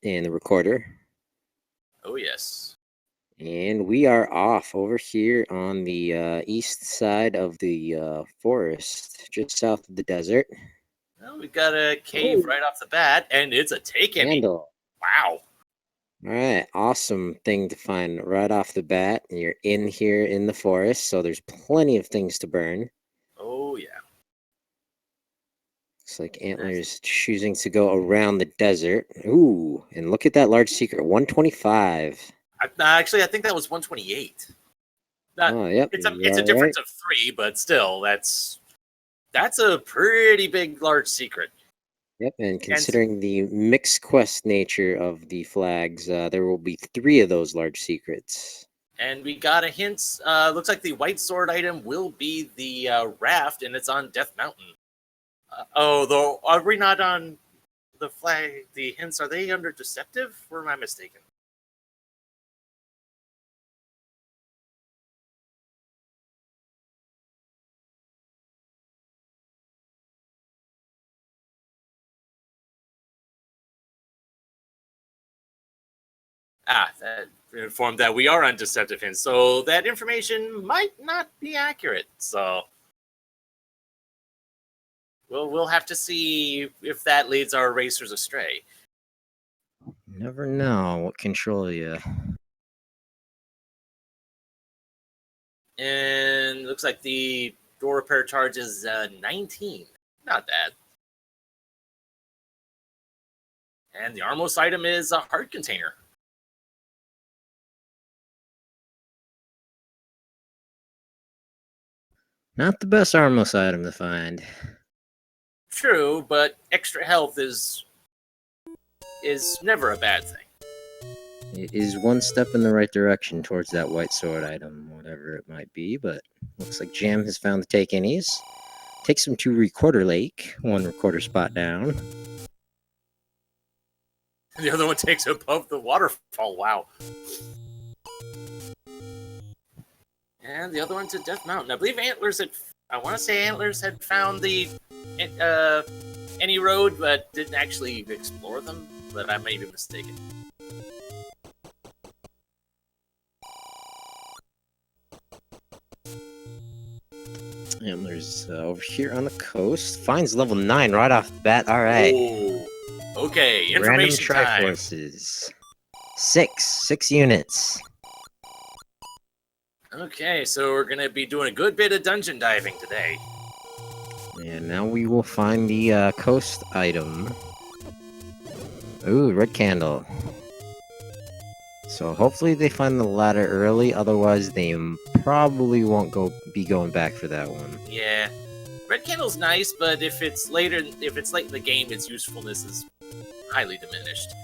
and the recorder. Oh, yes. And we are off over here on the east side of the forest, just south of the desert. Well, we got a cave right off the bat, and it's a take-any. Handle. Wow. All right, awesome thing to find right off the bat. You're in here in the forest, so there's plenty of things to burn. Oh, yeah. Looks like Antlerz choosing to go around the desert. Ooh, and look at that large secret, 125. Actually, I think that was 128. Yep. It's a difference of 3, but still, that's a pretty big, large secret. Yep, and considering the mixed quest nature of the flags, there will be 3 of those large secrets. And we got a hint. Looks like the white sword item will be the raft, and it's on Death Mountain. Though, are we not on the flag? The hints, are they under deceptive, or am I mistaken? That informed that we are on deceptive hints, so that information might not be accurate. So we'll have to see if that leads our racers astray. Never know what control you. And looks like the door repair charge is 19. Not bad. And the armless item is a heart container. Not the best armless item to find. True, but extra health is never a bad thing. It is one step in the right direction towards that white sword item, whatever it might be, but looks like Jam has found the take-any's. Takes him to Recorder Lake, 1 recorder spot down. The other one takes above the waterfall, wow. And the other one's at Death Mountain. I believe I want to say Antlerz had found the any road, but didn't actually explore them, but I may be mistaken. Antlerz over here on the coast. Finds level 9 right off the bat. All right. Ooh. Okay, Random information time. Triforces. 6 units. Okay, so we're going to be doing a good bit of dungeon diving today. And now we will find the coast item. Ooh, red candle. So hopefully they find the ladder early, otherwise they probably won't be going back for that one. Yeah. Red candle's nice, but if it's late in the game, its usefulness is highly diminished.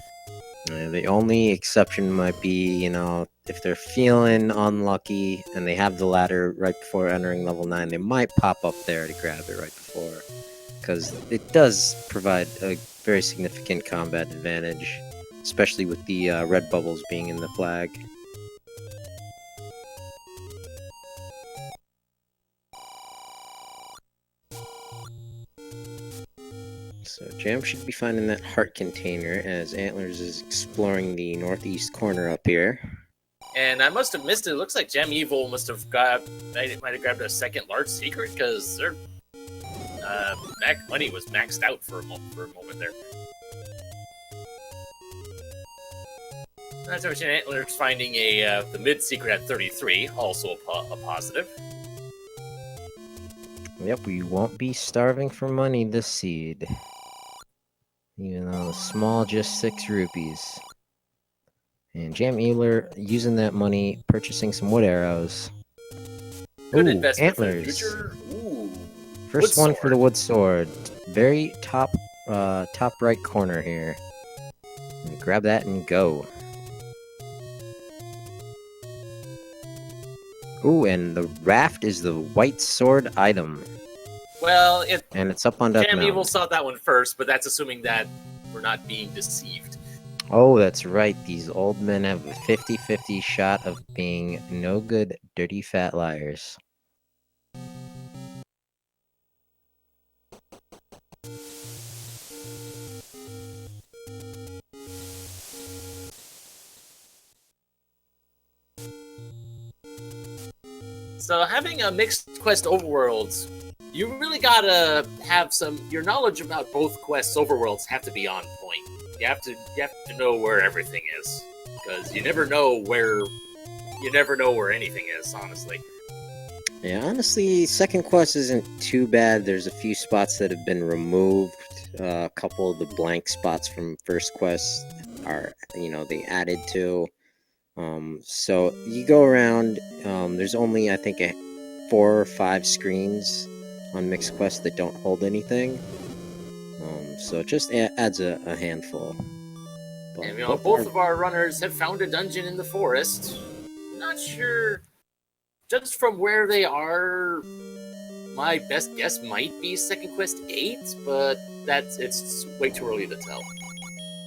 The only exception might be, if they're feeling unlucky and they have the ladder right before entering level 9, they might pop up there to grab it right before. Because it does provide a very significant combat advantage, especially with the red bubbles being in the flag. So Jam should be finding that heart container as Antlerz is exploring the northeast corner up here. And I must have missed it. It looks like JamEvil might have grabbed a second large secret, because their money was maxed out for a moment there. That's what Antlerz finding the mid secret at 33, also a positive. Yep, we won't be starving for money this seed. Even though it's small, just 6 rupees. And JamEvil using that money, purchasing some wood arrows. Good investment for the Antlerz. future. Ooh. First one for the wood sword. Very top right corner here. And grab that and go. Ooh, and the raft is the white sword item. Well, and it's up on Death Mountain. JamEvil saw that one first, but that's assuming that we're not being deceived. Oh, that's right. These old men have a 50-50 shot of being no good, dirty, fat liars. So having a mixed quest overworlds, you really gotta have your knowledge about both quests overworlds have to be on point. You have to know where everything is, because you never know where anything is, honestly. Yeah, honestly, second quest isn't too bad. There's a few spots that have been removed. A couple of the blank spots from first quest are, they added to. So you go around. There's only, I think, 4 or 5 screens on mixed quest that don't hold anything. So it just adds a handful. But And both of our runners have found a dungeon in the forest. Not sure, just from where they are, my best guess might be Second Quest 8, but it's way too early to tell.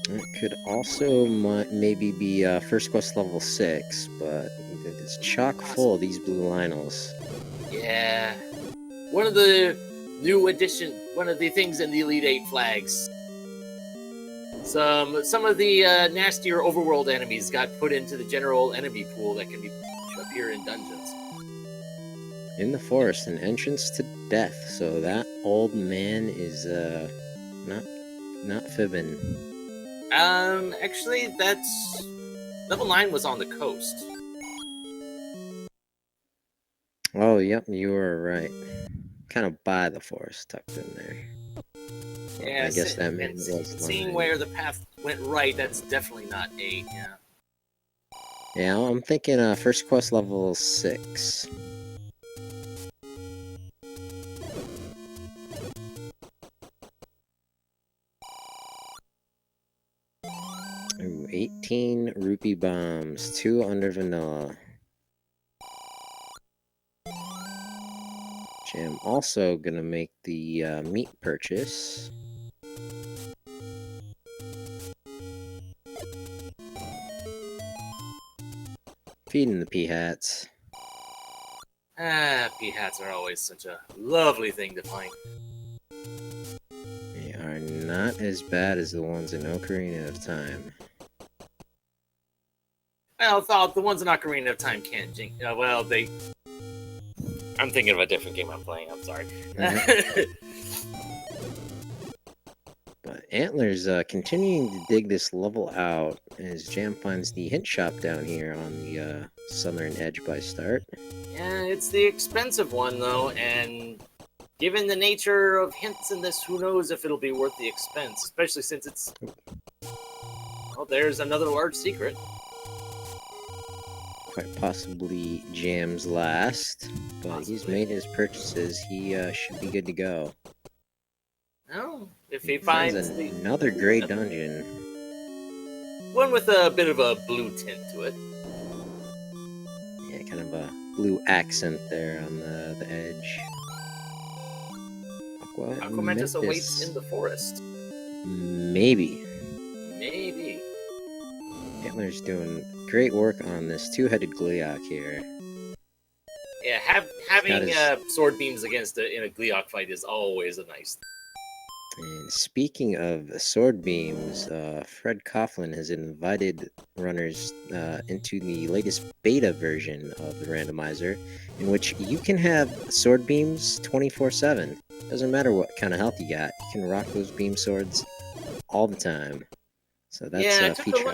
It could also maybe be first quest level 6, but it's chock full of these blue Lionels. Yeah. One of the things in the Elite 8 flags. Some of the nastier overworld enemies got put into the general enemy pool that can appear in dungeons. In the forest, an entrance to death. So that old man is not fibbing. Actually, that's level 9 was on the coast. Oh, yep, you were right. Kind of by the forest, tucked in there. Well, Yeah, I guess that man was seeing 9. where the path went right, that's definitely not 8. Yeah. Yeah, I'm thinking first quest level 6. Ooh, 18 rupee bombs, 2 under vanilla. I'm also gonna make the meat purchase. Feeding the pea hats. Pea hats are always such a lovely thing to find. They are not as bad as the ones in Ocarina of Time. Well, thought the ones in Ocarina of Time can't jinx. Well, they. I'm thinking of a different game I'm playing. I'm sorry. But Antler's continuing to dig this level out as Jam finds the hint shop down here on the southern edge by start. Yeah, it's the expensive one though, and given the nature of hints in this, who knows if it'll be worth the expense, especially since it's. Oh, there's another large secret. Quite possibly Jam's last, but Possibly. He's made his purchases. He should be good to go. Oh, if he finds another great dungeon. One with a bit of a blue tint to it. Yeah, kind of a blue accent there on the edge. Aquamentus awaits in the forest. Maybe. Antler's doing great work on this two-headed Gleeok here. Yeah, having sword beams against in a Gleeok fight is always a nice thing. And speaking of sword beams, Fred Coughlin has invited runners into the latest beta version of the Randomizer, in which you can have sword beams 24/7. Doesn't matter what kind of health you got, you can rock those beam swords all the time. So that's a feature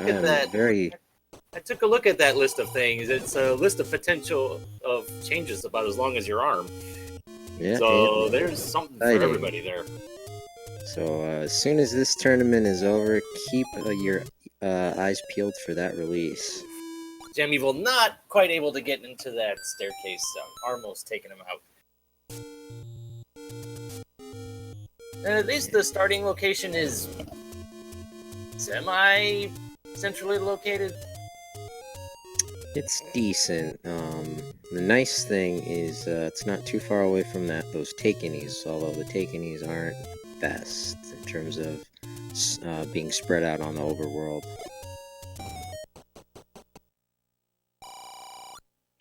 I took a look at that list of things. It's a list of potential of changes about as long as your arm. Yeah, so there's something for everybody there. So as soon as this tournament is over, keep your eyes peeled for that release. JamEvil not quite able to get into that staircase. Armo's taking him out. At least the starting location is semi-centrally located. It's decent. The nice thing is it's not too far away from those Takenis, although the Takenis aren't best in terms of being spread out on the overworld.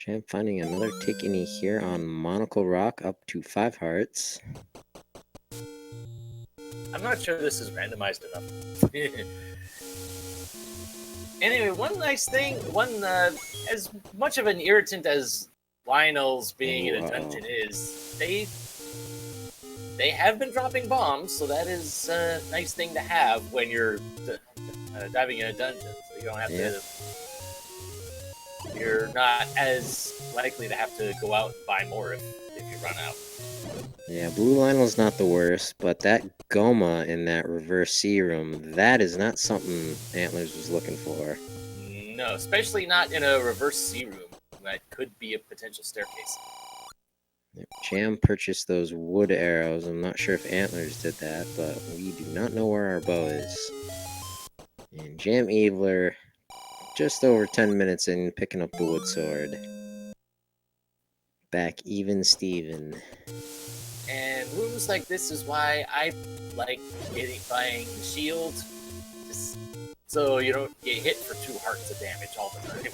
I'm finding another Takeni here on Monocle Rock, up to 5 hearts. I'm not sure this is randomized enough. Anyway, one nice thing, as much of an irritant as Lionel's being in a Uh-oh. dungeon is they have been dropping bombs, so that is a nice thing to have when you're diving in a dungeon. So you don't have to. You're not as likely to have to go out and buy more if you run out. Yeah, Blue Lionel's not the worst, but that Goma in that reverse C room, that is not something Antlerz was looking for. No, especially not in a reverse C room. That could be a potential staircase. Jam purchased those wood arrows. I'm not sure if Antlerz did that, but we do not know where our bow is. And JamEvil, just over 10 minutes in, picking up the wood sword. Back even Steven. And rooms like this is why I like buying the shield, just so you don't get hit for 2 hearts of damage all the time.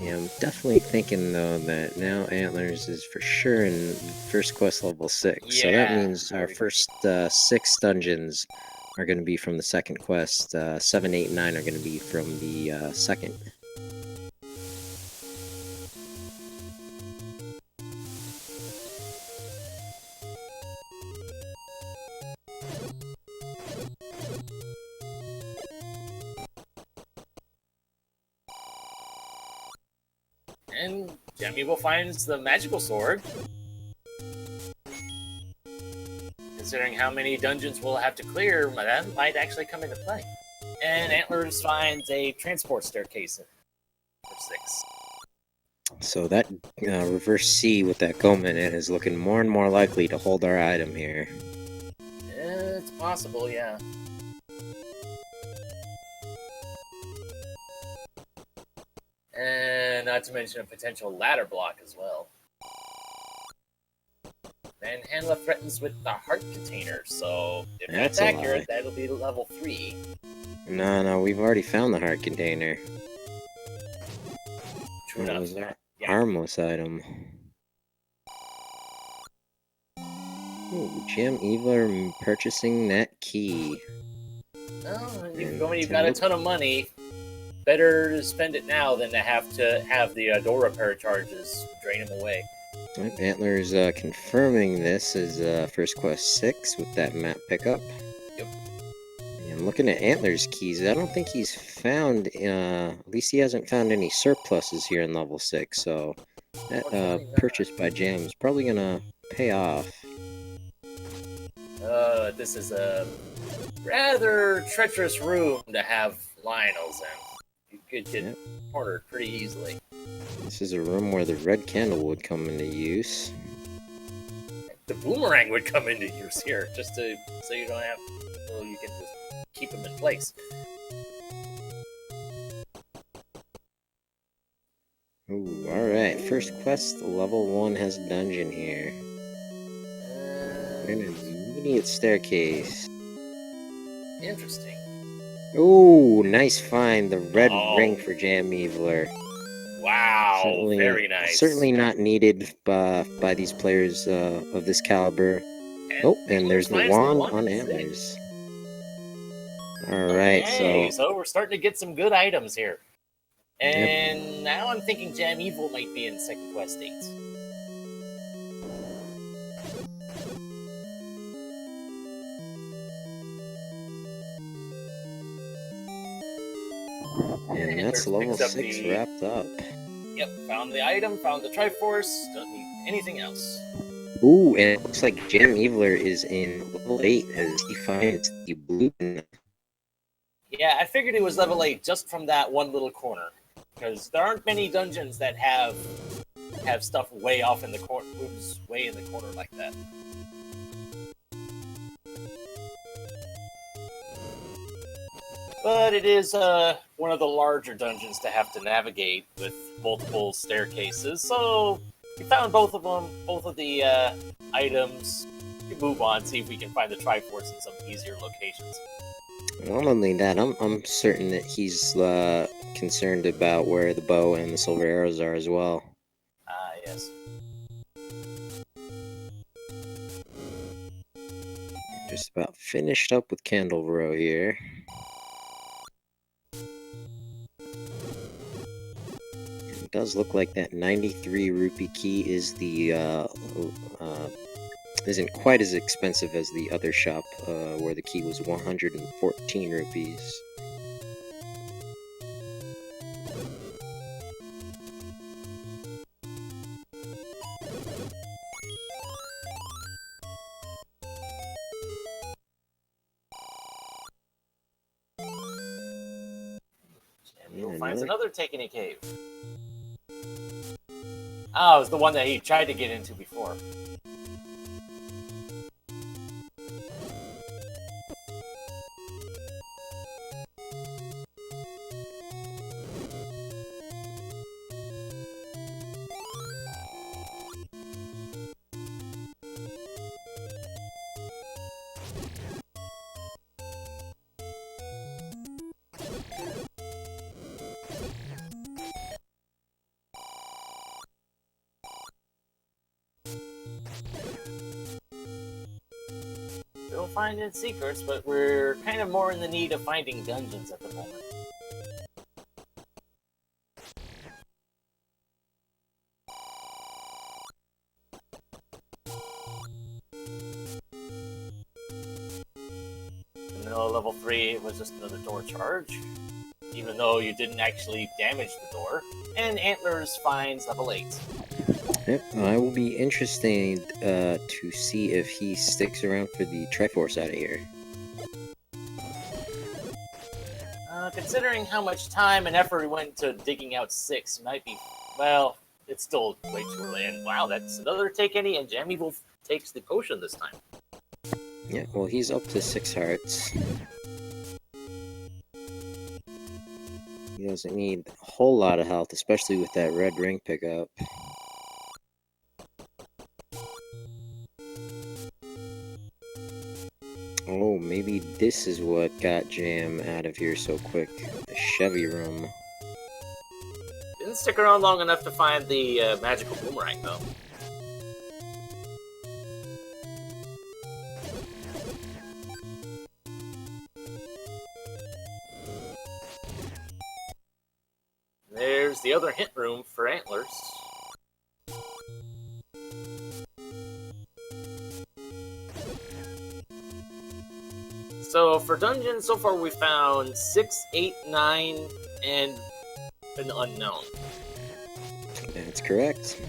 Yeah, I'm definitely thinking though that now Antlerz is for sure in first quest level 6. So that means our first 6 dungeons are going to be from the second quest. 7, 8, and 9 are going to be from the second. And JamEvil finds the magical sword. Considering how many dungeons we'll have to clear, that might actually come into play. And Antlerz finds a transport staircase for 6. So that reverse C with that Goma in it is looking more and more likely to hold our item here. It's possible, yeah. And not to mention a potential ladder block as well. And Handler threatens with the heart container, so if that's accurate, that'll be level 3. No, we've already found the heart container. True enough. Was a harmless item. Ooh, JamEvil purchasing that key. Well, when you've got a ton of money, better to spend it now than to have the door repair charges drain them away. Antlerz confirming this as first quest 6 with that map pickup. Yep. And looking at Antlerz keys, I don't think he's found, at least he hasn't found any surpluses here in level 6, so that purchase by Jam is probably gonna pay off. This is a rather treacherous room to have Lionels in. You could get cornered pretty easily. This is a room where the red candle would come into use. The boomerang would come into use here, just so you don't have, so you can just keep them in place. Ooh, alright. First quest, level 1 has a dungeon here. And an immediate staircase. Interesting. Ooh, nice find. The red ring for JamEvil. Wow, very nice. Certainly not needed by these players of this caliber. And there's the wand on Antlerz. Alright, so we're starting to get some good items here. And now I'm thinking JamEvil might be in second quest 8. And that's level 6 wrapped up. Yep, found the item, found the Triforce, don't need anything else. Ooh, and it looks like JamEvil is in level 8 as he finds the blue. Yeah, I figured it was level 8 just from that one little corner. Because there aren't many dungeons that have stuff way off in the corner, moves way in the corner like that. But it is one of the larger dungeons to have to navigate with multiple staircases. So we found both of them, both of the items. We move on, see if we can find the Triforce in some easier locations. Not only that, I'm certain that he's concerned about where the bow and the silver arrows are as well. Ah, yes. Just about finished up with Candle Row here. And does look like that 93 rupee key is the isn't quite as expensive as the other shop where the key was 114 rupees. JamEvil finds another Taken cave. Oh, it was the one that he tried to get into before. Still finding secrets, but we're kind of more in the need of finding dungeons at the moment. Vanilla level 3 it was just another door charge, even though you didn't actually damage the door. And Antlerz finds level 8. Yep, I will be interested to see if he sticks around for the Triforce out of here. Considering how much time and effort we went into digging out 6, might be, well, it's still way too early. And wow, that's another take any, and JamEvil takes the potion this time. Yeah, well, he's up to 6 hearts. He doesn't need a whole lot of health, especially with that red ring pickup. Oh, maybe this is what got Jam out of here so quick. The Chevy room. Didn't stick around long enough to find the magical boomerang, though. There's the other hint room for Antlerz. So for dungeons, so far we found 6, 8, 9, and an unknown. That's correct.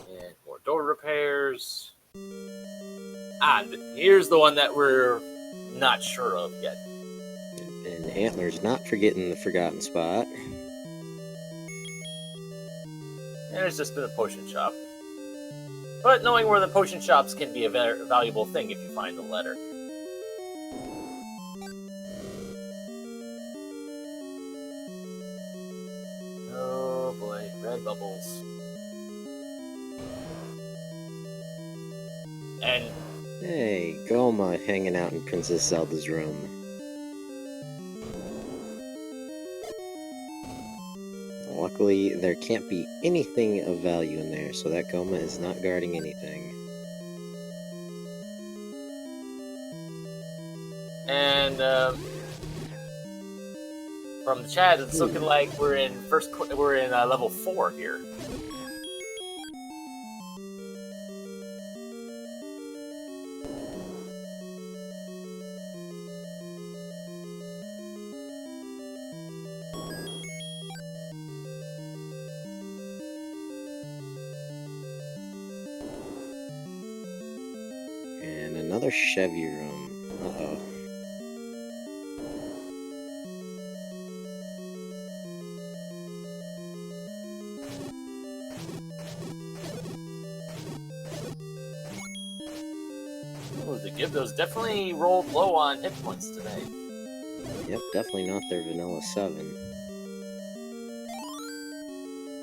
And more door repairs. Here's the one that we're not sure of yet. And Antlerz not forgetting the forgotten spot. And it's just in a potion shop. But knowing where the potion shops can be a very valuable thing if you find the letter. Oh boy, red bubbles. And Hey, Goma hanging out in Princess Zelda's room. Luckily, there can't be anything of value in there, so that Goma is not guarding anything. And from the chat, it's looking like we're in level 4 here. And another Chevy room. Uh-oh. Those definitely rolled low on hit points today. Yep, definitely not their vanilla 7.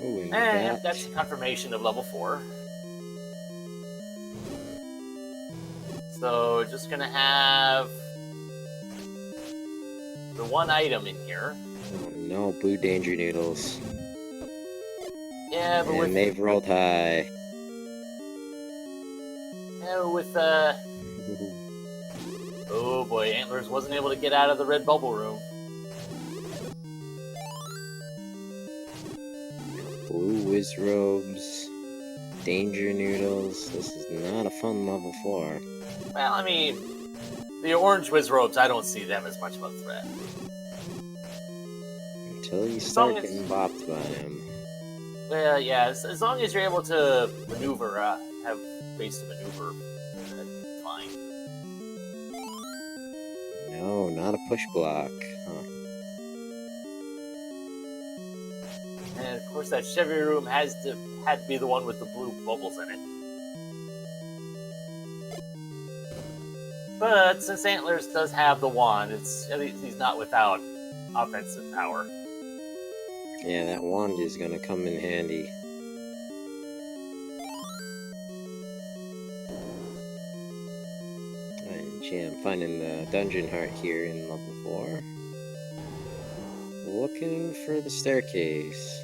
Ooh, and And that's a confirmation of level 4. So just gonna have the one item in here. Oh, no, blue danger noodles. Yeah, but And they've rolled high. with oh boy, Antlerz wasn't able to get out of the red bubble room. Blue whiz robes, danger noodles. This is not a fun level 4. Well, I mean, the orange whiz robes, I don't see them as much of a threat. Until you As start long as- getting bopped by him. Well, yeah, as long as you're able to maneuver, have space to maneuver, that's fine. No, not a push block. Huh. And of course, that Chevy room had to be the one with the blue bubbles in it. But since Antlerz does have the wand, he's not without offensive power. Yeah, that wand is gonna come in handy. And yeah, I'm finding the dungeon heart here in level 4. Looking for the staircase.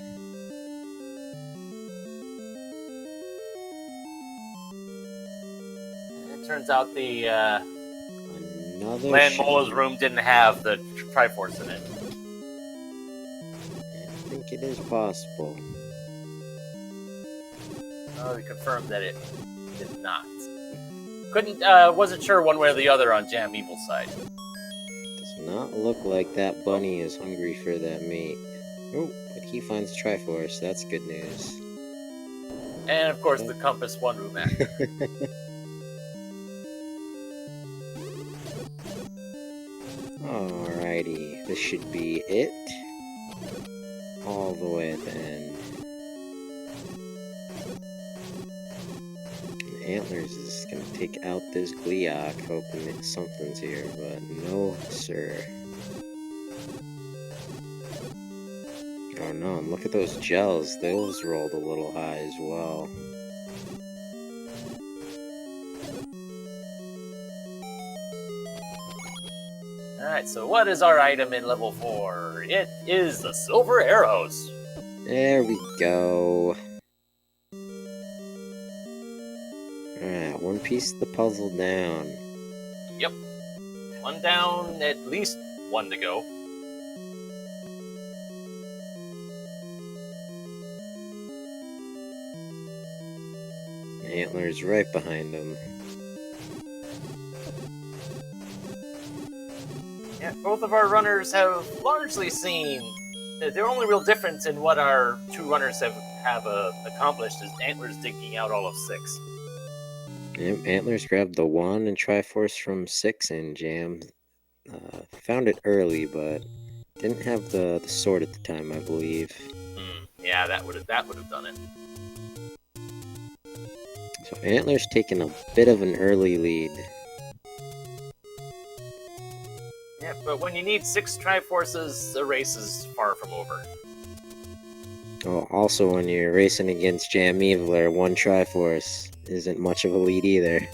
And it turns out the Another Land ship. Mola's room didn't have the Triforce in it. I think it is possible. Oh, we confirmed that it did not. Wasn't sure one way or the other on JamEvil's side. Does not look like that bunny is hungry for that meat. Oh, but he finds Triforce. That's good news. And of course, the Compass one room after. Alrighty, this should be it. All the way at the end. Antlerz is gonna take out this Gleeok, hoping that something's here, but no, sir. Oh no, and look at those gels, those rolled a little high as well. Alright, so what is our item in level 4? It is the silver arrows. There we go. Alright, one piece of the puzzle down. Yep. One down, at least one to go. Antlerz right behind him. Yeah, both of our runners have largely seen. The only real difference in what our two runners have accomplished is Antlerz digging out all of 6. Yep, Antlerz grabbed the wand and Triforce from 6 and Jam. Found it early, but didn't have the sword at the time, I believe. Yeah, that would have done it. So Antlerz taking a bit of an early lead. Yeah, but when you need 6 Triforces, the race is far from over. Oh, also when you're racing against JamEvil, one Triforce isn't much of a lead either.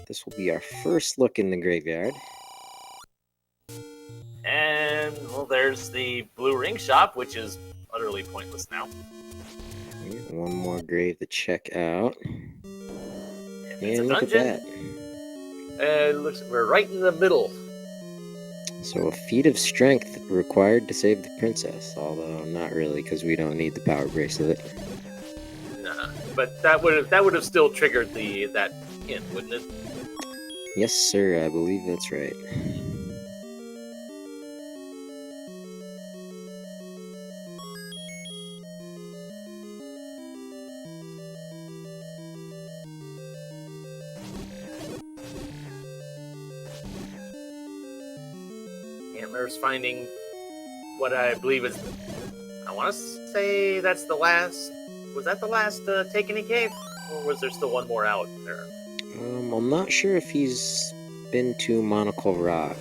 This will be our first look in the graveyard. And, well, there's the Blue Ring Shop, which is utterly pointless now. One more grave to check out. It's a And look at that. We're right in the middle. So a feat of strength required to save the princess, although not really, because we don't need the power bracelet. Nah, but that would have still triggered that hint, wouldn't it? Yes, sir, I believe that's right. Antlerz finding what I believe is, I want to say that's the last. Was that the last Taken Cave, or was there still one more out there? I'm not sure if he's been to Monocle Rock,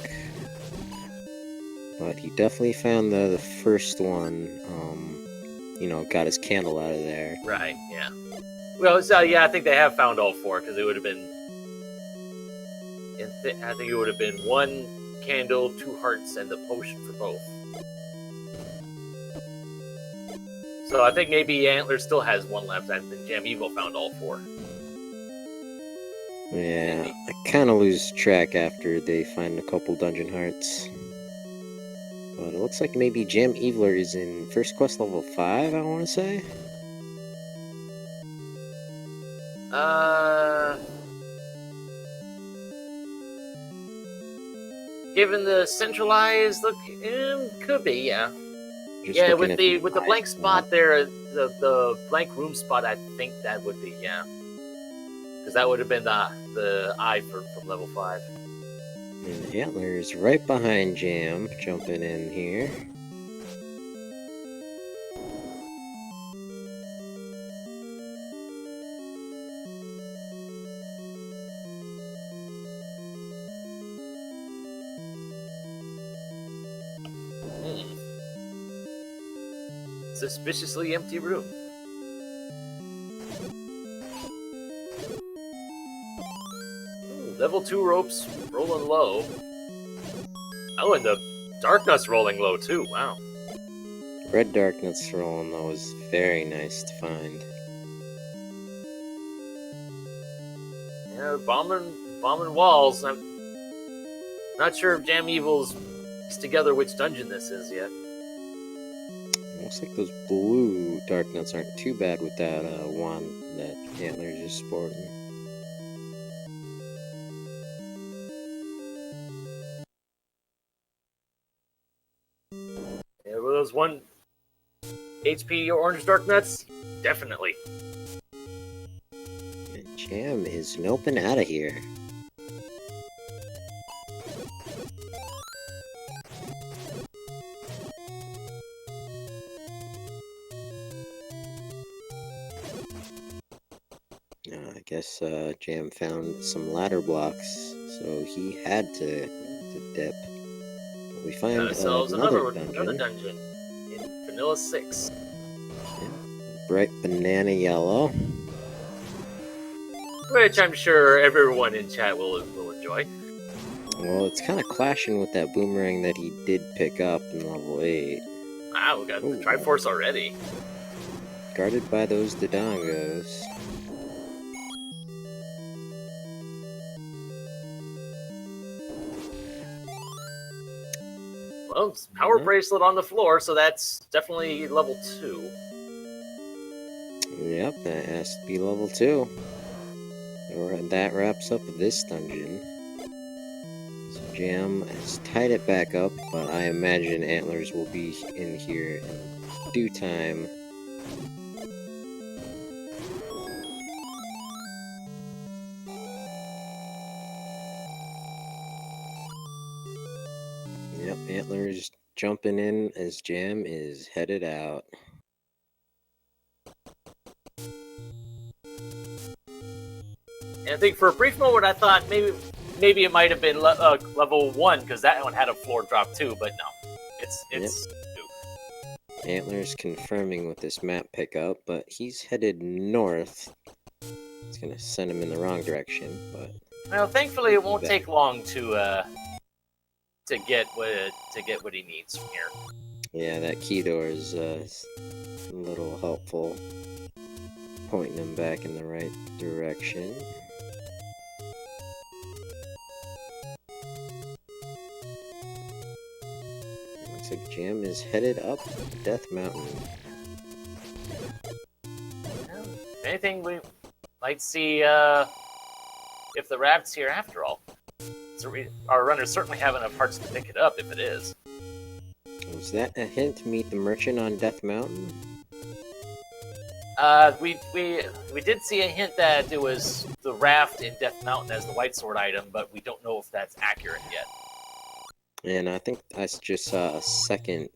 but he definitely found the first one. Got his candle out of there. Right. Yeah. Well, so, yeah, I think they have found all 4 because it would have been. I think it would have been 1 candle, 2 hearts, and the potion for both. So I think maybe Antlerz still has one left, and JamEvil found all 4. Yeah, I kind of lose track after they find a couple dungeon hearts. But it looks like maybe JamEvil is in first quest level 5, I want to say. Given the centralized look, could be, yeah. Just Yeah, looking with the blank spot there, the blank room spot, I think that would be, yeah. Because that would have been the eye from level 5. And Antlerz right behind Jam, jumping in here. Suspiciously empty room. Level 2 ropes rolling low. Oh, and the darkness rolling low too. Wow. Red darkness rolling though is very nice to find. Yeah, bombing walls. I'm not sure if JamEvil's pieced together which dungeon this is yet. Looks like those blue dark nuts aren't too bad with that wand that Antlerz is sporting. Yeah, were those 1 HP orange dark nuts? Definitely. And Jam is noping out of here. I guess Jam found some ladder blocks, so he had to dip. But we find another dungeon in Vanilla 6. Yeah. Bright banana yellow. Which I'm sure everyone in chat will enjoy. Well, it's kind of clashing with that boomerang that he did pick up in level 8. Wow, we got the Triforce already. Guarded by those Dodongos. Well, power bracelet on the floor, so that's definitely level 2. Yep, that has to be level 2. And that wraps up this dungeon. So Jam has tied it back up, but I imagine Antlerz will be in here in due time. Yep, Antlerz jumping in as Jam is headed out. And I think for a brief moment I thought maybe it might have been level 1 because that one had a floor drop too, but no, it's 2. Antlerz confirming with this map pickup, but he's headed north. It's gonna send him in the wrong direction, but well, thankfully it won't take long to get what he needs from here. Yeah, that key door is a little helpful, pointing him back in the right direction. Looks like Jam is headed up Death Mountain. If anything, we might see if the raft's here after all. So our runners certainly have enough hearts to pick it up if it is. Was that a hint to meet the merchant on Death Mountain? We did see a hint that it was the raft in Death Mountain as the white sword item, but we don't know if that's accurate yet. And I think I just saw a second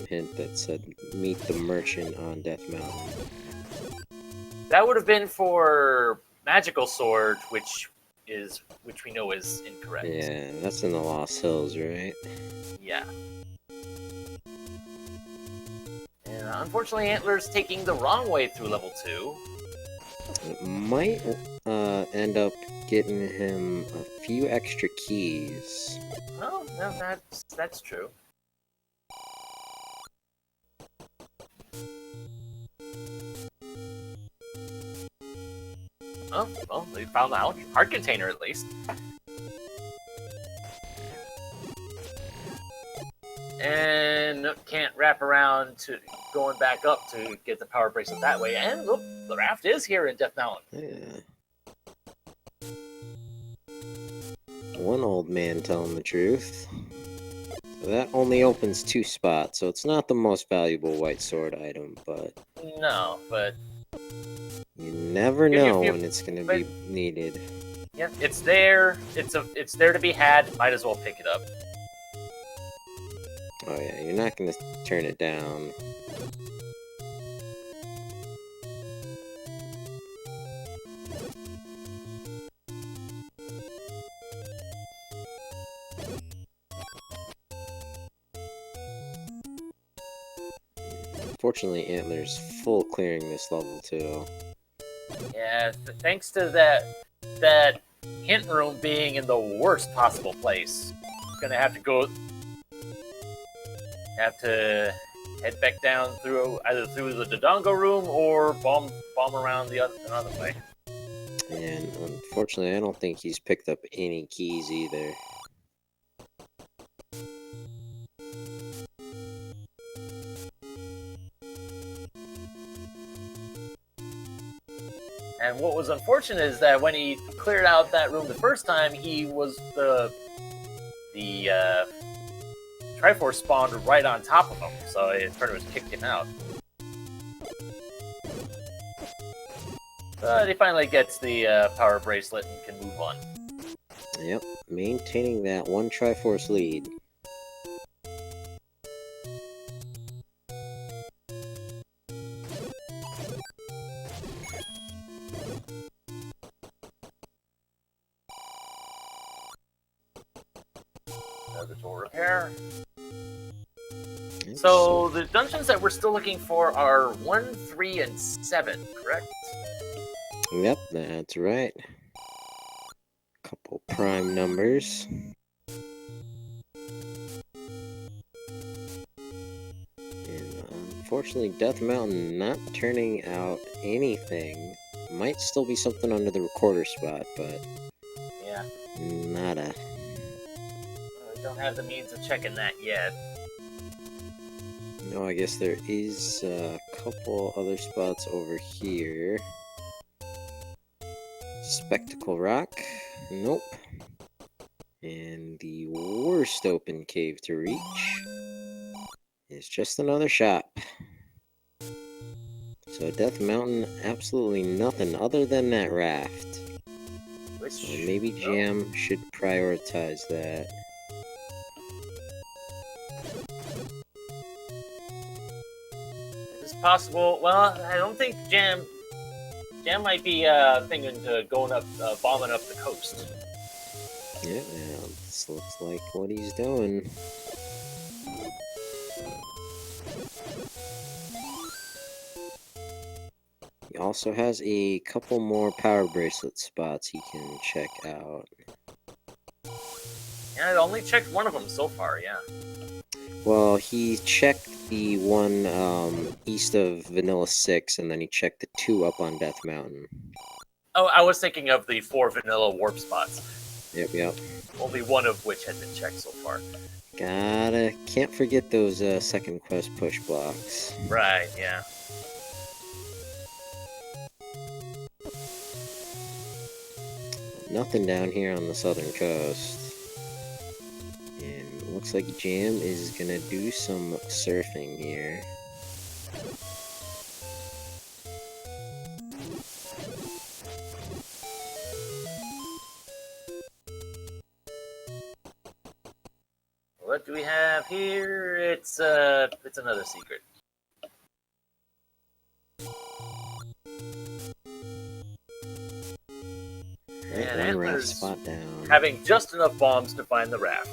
hint that said meet the merchant on Death Mountain. That would have been for magical sword, which we know is incorrect. Yeah, that's in the Lost Hills, right? Yeah. And unfortunately, Antler's taking the wrong way through level 2. It might end up getting him a few extra keys. Oh, no, that's true. Oh, well, they found the heart container at least. And can't wrap around to going back up to get the power bracelet that way. And look, the raft is here in Death Mountain. Yeah. One old man telling the truth. So that only opens 2 spots, so it's not the most valuable white sword item, but No, but you never know when it's going to be needed. Yeah, it's there. It's there to be had. Might as well pick it up. Oh yeah, you're not going to turn it down. Fortunately, Antler's full clearing this level too. Yeah, thanks to that hint room being in the worst possible place. Gonna have to head back down through either through the Dodongo room or bomb around another way. And unfortunately, I don't think he's picked up any keys either. And what was unfortunate is that when he cleared out that room the first time, he was the Triforce spawned right on top of him, so it pretty much kicked him out. But he finally gets the power bracelet and can move on. Yep, maintaining that 1 Triforce lead. Another door repair. So the dungeons that we're still looking for are 1, 3, and 7, correct? Yep, that's right. Couple prime numbers. And unfortunately, Death Mountain not turning out anything. Might still be something under the recorder spot, but yeah, nada. I don't have the means of checking that yet. No, I guess there is a couple other spots over here. Spectacle Rock. Nope. And the worst open cave to reach is just another shop. So Death Mountain, absolutely nothing other than that raft. So maybe Jam should prioritize that. It's possible. Well, I don't think Jam might be thinking to going up, bombing up the coast. Yeah, this looks like what he's doing. He also has a couple more power bracelet spots he can check out. Yeah, I only checked one of them so far, yeah. Well, he checked the one east of Vanilla 6, and then he checked the 2 up on Death Mountain. Oh, I was thinking of the 4 vanilla warp spots. Yep. Only one of which had been checked so far. Can't forget those second quest push blocks. Right, yeah. Nothing down here on the southern coast. And looks like Jam is gonna do some surfing here. What do we have here? It's another secret. Right, And one raft Antlerz spot down. having just enough bombs to find the raft.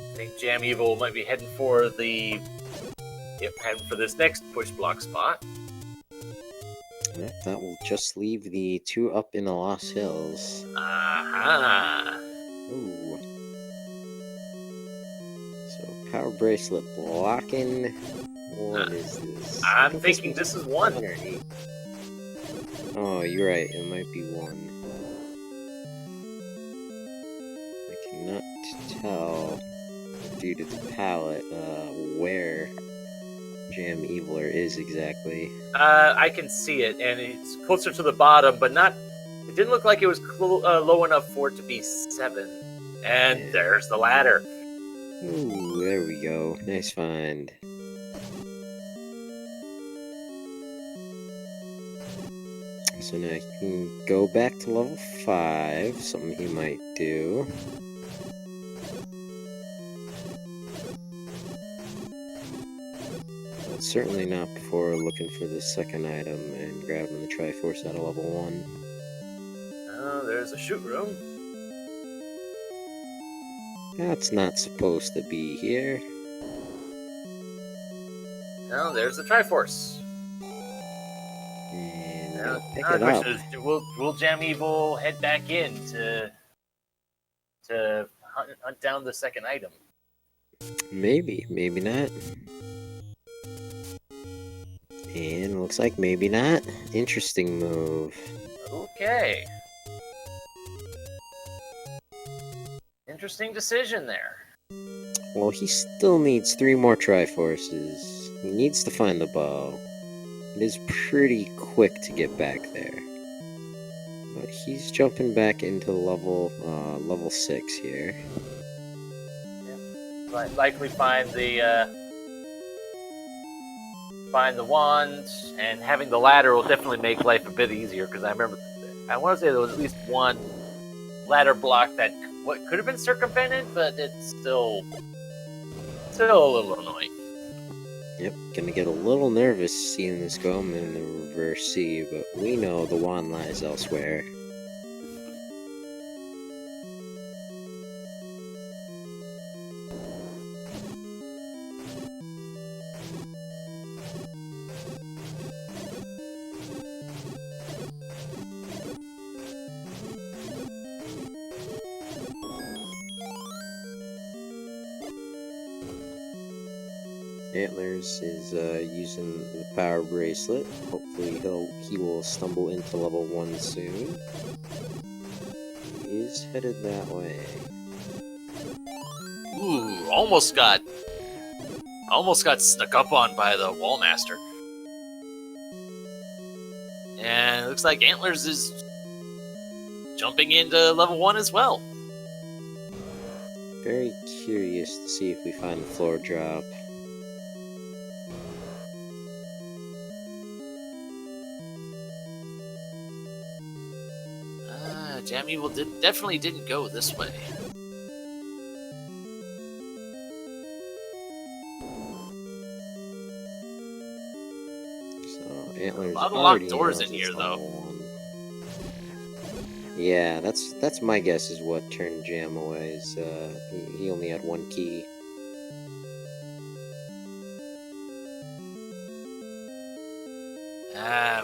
I think JamEvil might be heading for the Yep, and for this next push block spot. That will just leave the 2 up in the Lost Hills. Aha! Ooh. So power bracelet blocking. What is this? I I'm think thinking was this is 1. 7 or 8. Oh, you're right. It might be 1. I cannot tell due to the palette where JamEvil is exactly. I can see it, and it's closer to the bottom, but not. It didn't look like it was low enough for it to be 7. And Yeah. there's the ladder. Ooh, there we go. Nice find. So now you can go back to level 5, something he might do. Well, certainly not before looking for the second item and grabbing the Triforce out of level 1. Oh, there's a shoot room. That's not supposed to be here. Oh, there's the Triforce. And Now, pick the it up. question is, will JamEvil head back in to hunt down the second item? Maybe, maybe not. And looks like maybe not. Interesting move. Okay. Interesting decision there. Well, he still needs 3 more Triforces. He needs to find the bow. It is pretty quick to get back there. But he's jumping back into level 6 here. Yeah. Likely find the wand, and having the ladder will definitely make life a bit easier, because I want to say there was at least one ladder block that could have been circumvented, but it's still a little annoying. Yep, gonna get a little nervous seeing this go in the reverse C, but we know the wand lies elsewhere. Antlerz is using the power bracelet. Hopefully he will stumble into level 1 soon. He is headed that way. Ooh, almost got snuck up on by the Wallmaster. And it looks like Antlerz is jumping into level 1 as well. Very curious to see if we find the floor drop. JamEvil definitely didn't go this way. So Antlerz A lot of already locked doors knows in here, it's though. level 1. Yeah, that's my guess is what turned Jam away. Is he only had 1 key.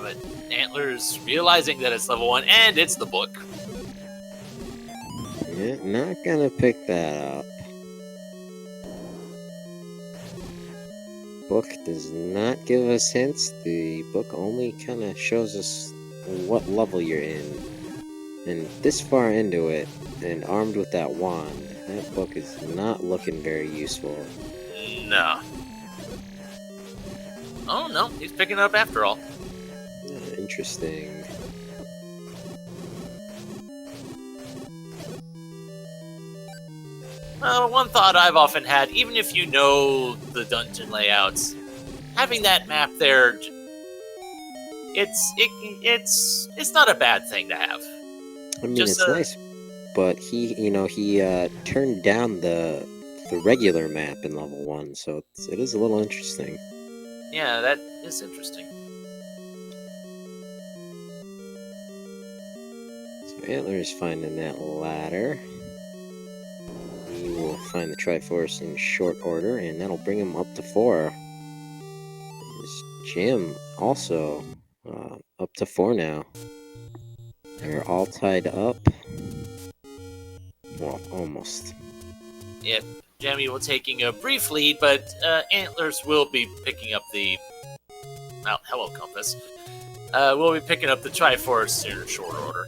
But Antlerz realizing that it's level 1 and it's the book. Yeah, not gonna pick that up. Book does not give us hints. The book only kind of shows us what level you're in. And this far into it, and armed with that wand, that book is not looking very useful. No. Oh no, he's picking it up after all. Interesting. One thought I've often had, even if you know the dungeon layouts, having that map there, it's not a bad thing to have. I mean, it's nice, but he turned down the regular map in level 1, so it is a little interesting. Yeah, that is interesting. So Antlerz finding that ladder. He will find the Triforce in short order, and that'll bring him up to 4. His gym also up to 4 now. They're all tied up. Well, almost. Yep, JamEvil taking a brief lead, but Antlerz will be picking up the. Well, hello, Compass. We'll be picking up the Triforce in short order.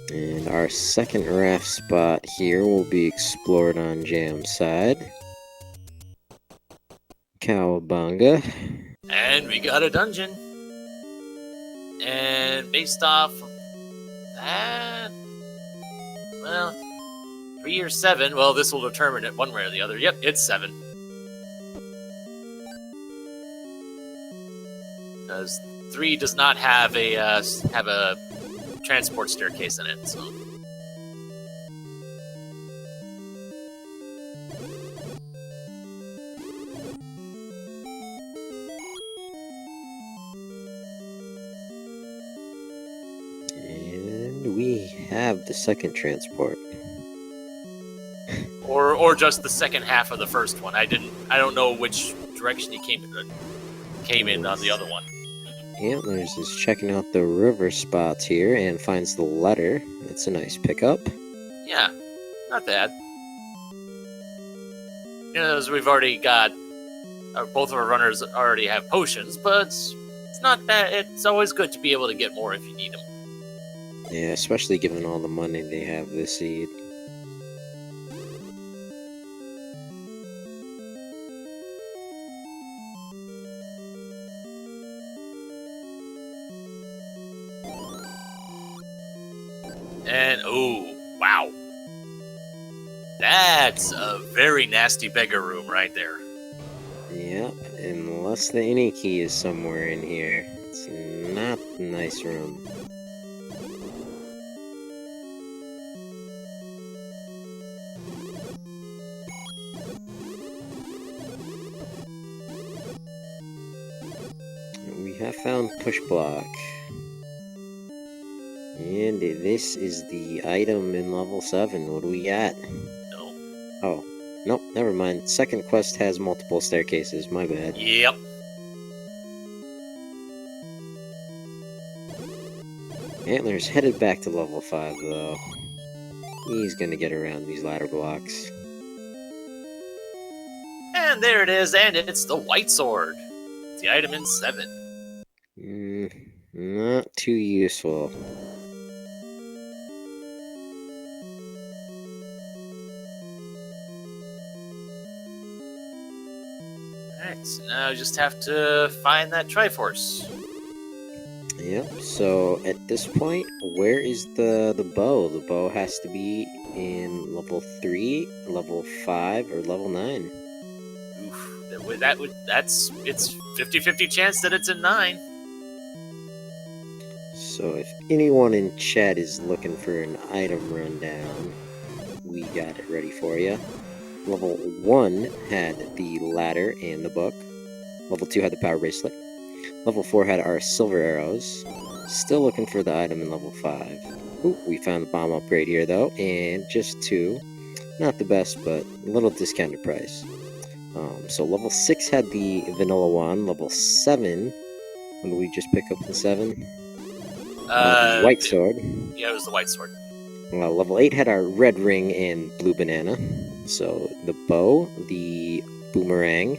And our second raft spot here will be explored on Jam's side. Cowabunga. And we got a dungeon. And based off of that, well, 3 or 7. Well, this will determine it one way or the other. Yep, it's 7. Because 3 does not have a transport staircase in it. So. And we have the second transport. Or just the second half of the first one. I don't know which direction he came in on the other one. Antlerz is checking out the river spots here and finds the letter. That's a nice pickup. Yeah, not bad. As we've already got, both of our runners already have potions, but it's not bad. It's always good to be able to get more if you need them. Yeah, especially given all the money they have this seed. And, oh, wow. That's a very nasty beggar room right there. Yep, unless the innie key is somewhere in here. It's not a nice room. We have found push block. And this is the item in level 7. What do we got? No. Oh, nope, never mind. Second quest has multiple staircases, my bad. Yep. Antlerz headed back to level 5, though. He's gonna get around these ladder blocks. And there it is, and it's the white sword. It's the item in 7. Not too useful. Alright, so now I just have to find that Triforce. Yep, so at this point, where is the bow? The bow has to be in level 3, level 5, or level 9. Oof, that's it's 50-50 chance that it's in 9. So if anyone in chat is looking for an item rundown, we got it ready for you. Level 1 had the ladder and the book. Level 2 had the power bracelet. Level 4 had our silver arrows. Still looking for the item in level 5. Ooh, we found the bomb upgrade here though, and just 2. Not the best, but a little discounted price. So level 6 had the vanilla wand. Level 7, when did we just pick up the 7? The white sword. Yeah, it was the white sword. Level 8 had our red ring and blue banana. So the bow, the boomerang,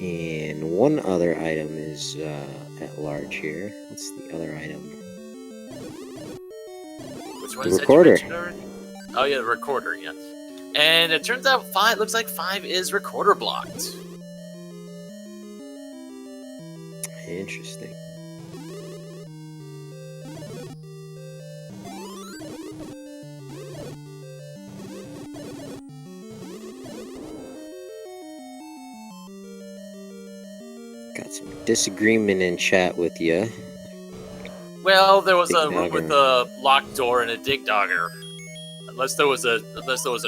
and one other item is at large here. What's the other item? Which one The is recorder. that you mentioned already? Oh yeah, the recorder, yeah. And it turns out 5 looks like 5 is recorder blocked. Interesting. Got some disagreement in chat with you. Well, there was Dig a room with a locked door and a dig dogger. Unless there was a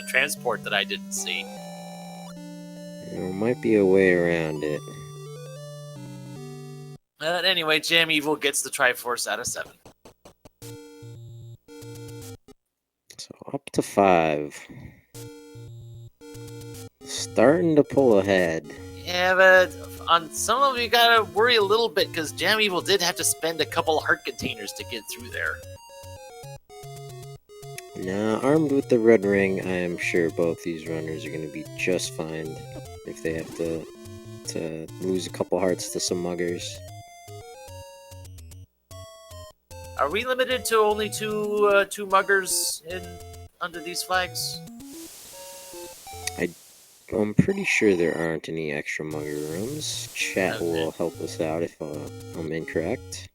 transport that I didn't see. There might be a way around it. But anyway, JamEvil gets the Triforce out of 7. So up to 5. Starting to pull ahead. Yeah, but on some of you gotta worry a little bit because JamEvil did have to spend a couple heart containers to get through there. Now, armed with the red ring, I am sure both these runners are going to be just fine if they have to lose a couple hearts to some muggers. Are we limited to only two muggers under these flags? I'm pretty sure there aren't any extra mugger rooms. Chat Okay. will help us out if I'm incorrect.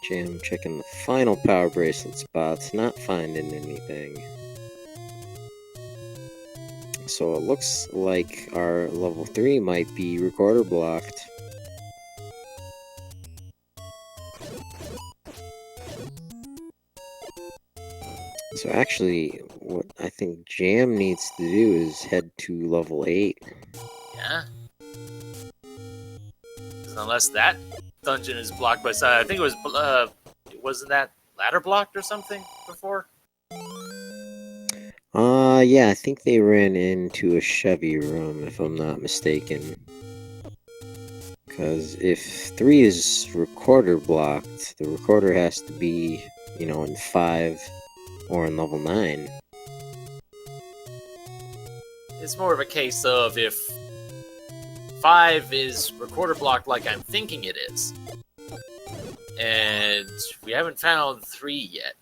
Jam checking the final power bracelet spots, not finding anything. So it looks like our level 3 might be recorder blocked. So actually, what I think Jam needs to do is head to level 8. Yeah. Unless that dungeon is blocked by side. I think it was, wasn't that ladder blocked or something before? Yeah, I think they ran into a Chevy room, if I'm not mistaken. Because if 3 is recorder blocked, the recorder has to be, in 5 or in level 9. It's more of a case of if 5 is recorder blocked like I'm thinking it is, and we haven't found 3 yet.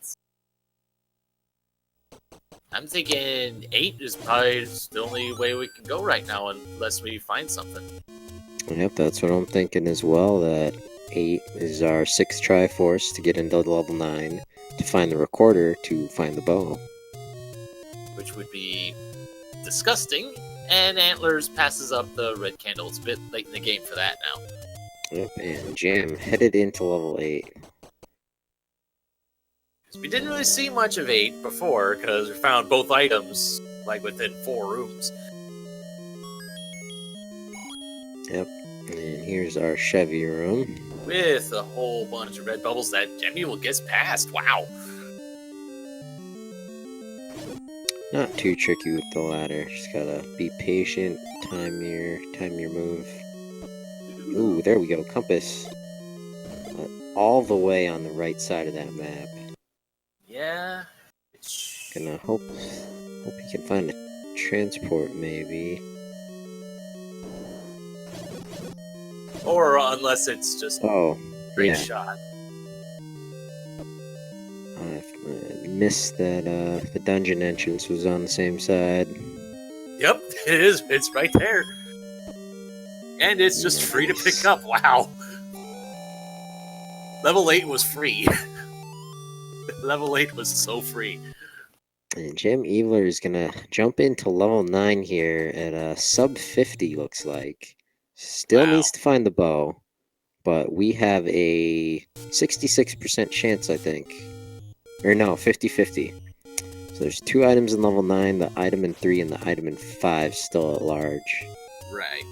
I'm thinking 8 is probably the only way we can go right now unless we find something. Yep, that's what I'm thinking as well, that 8 is our 6th Triforce to get into level 9, to find the recorder, to find the bow. Which would be disgusting, and Antlerz passes up the red candle. It's a bit late in the game for that now. Yep, and Jam headed into level 8. We didn't really see much of 8 before, because we found both items, like, within 4 rooms. Yep, and here's our Chevy room. With a whole bunch of red bubbles that JamEvil gets past. Wow. Not too tricky with the ladder, just gotta be patient, time your move. Ooh, there we go, compass. All the way on the right side of that map. Yeah. Gonna hope you can find a transport, maybe. Or unless it's just great shot. I missed that the dungeon entrance was on the same side. Yep, it is. It's right there. And it's just free to pick up. Wow. Level 8 was free. Level 8 was so free. And JamEvil is gonna jump into level 9 here at sub 50, looks like. Still needs to find the bow, but we have a 66% chance, I think. Or no, 50-50. So there's 2 items in level 9, the item in 3 and the item in 5 still at large. Right.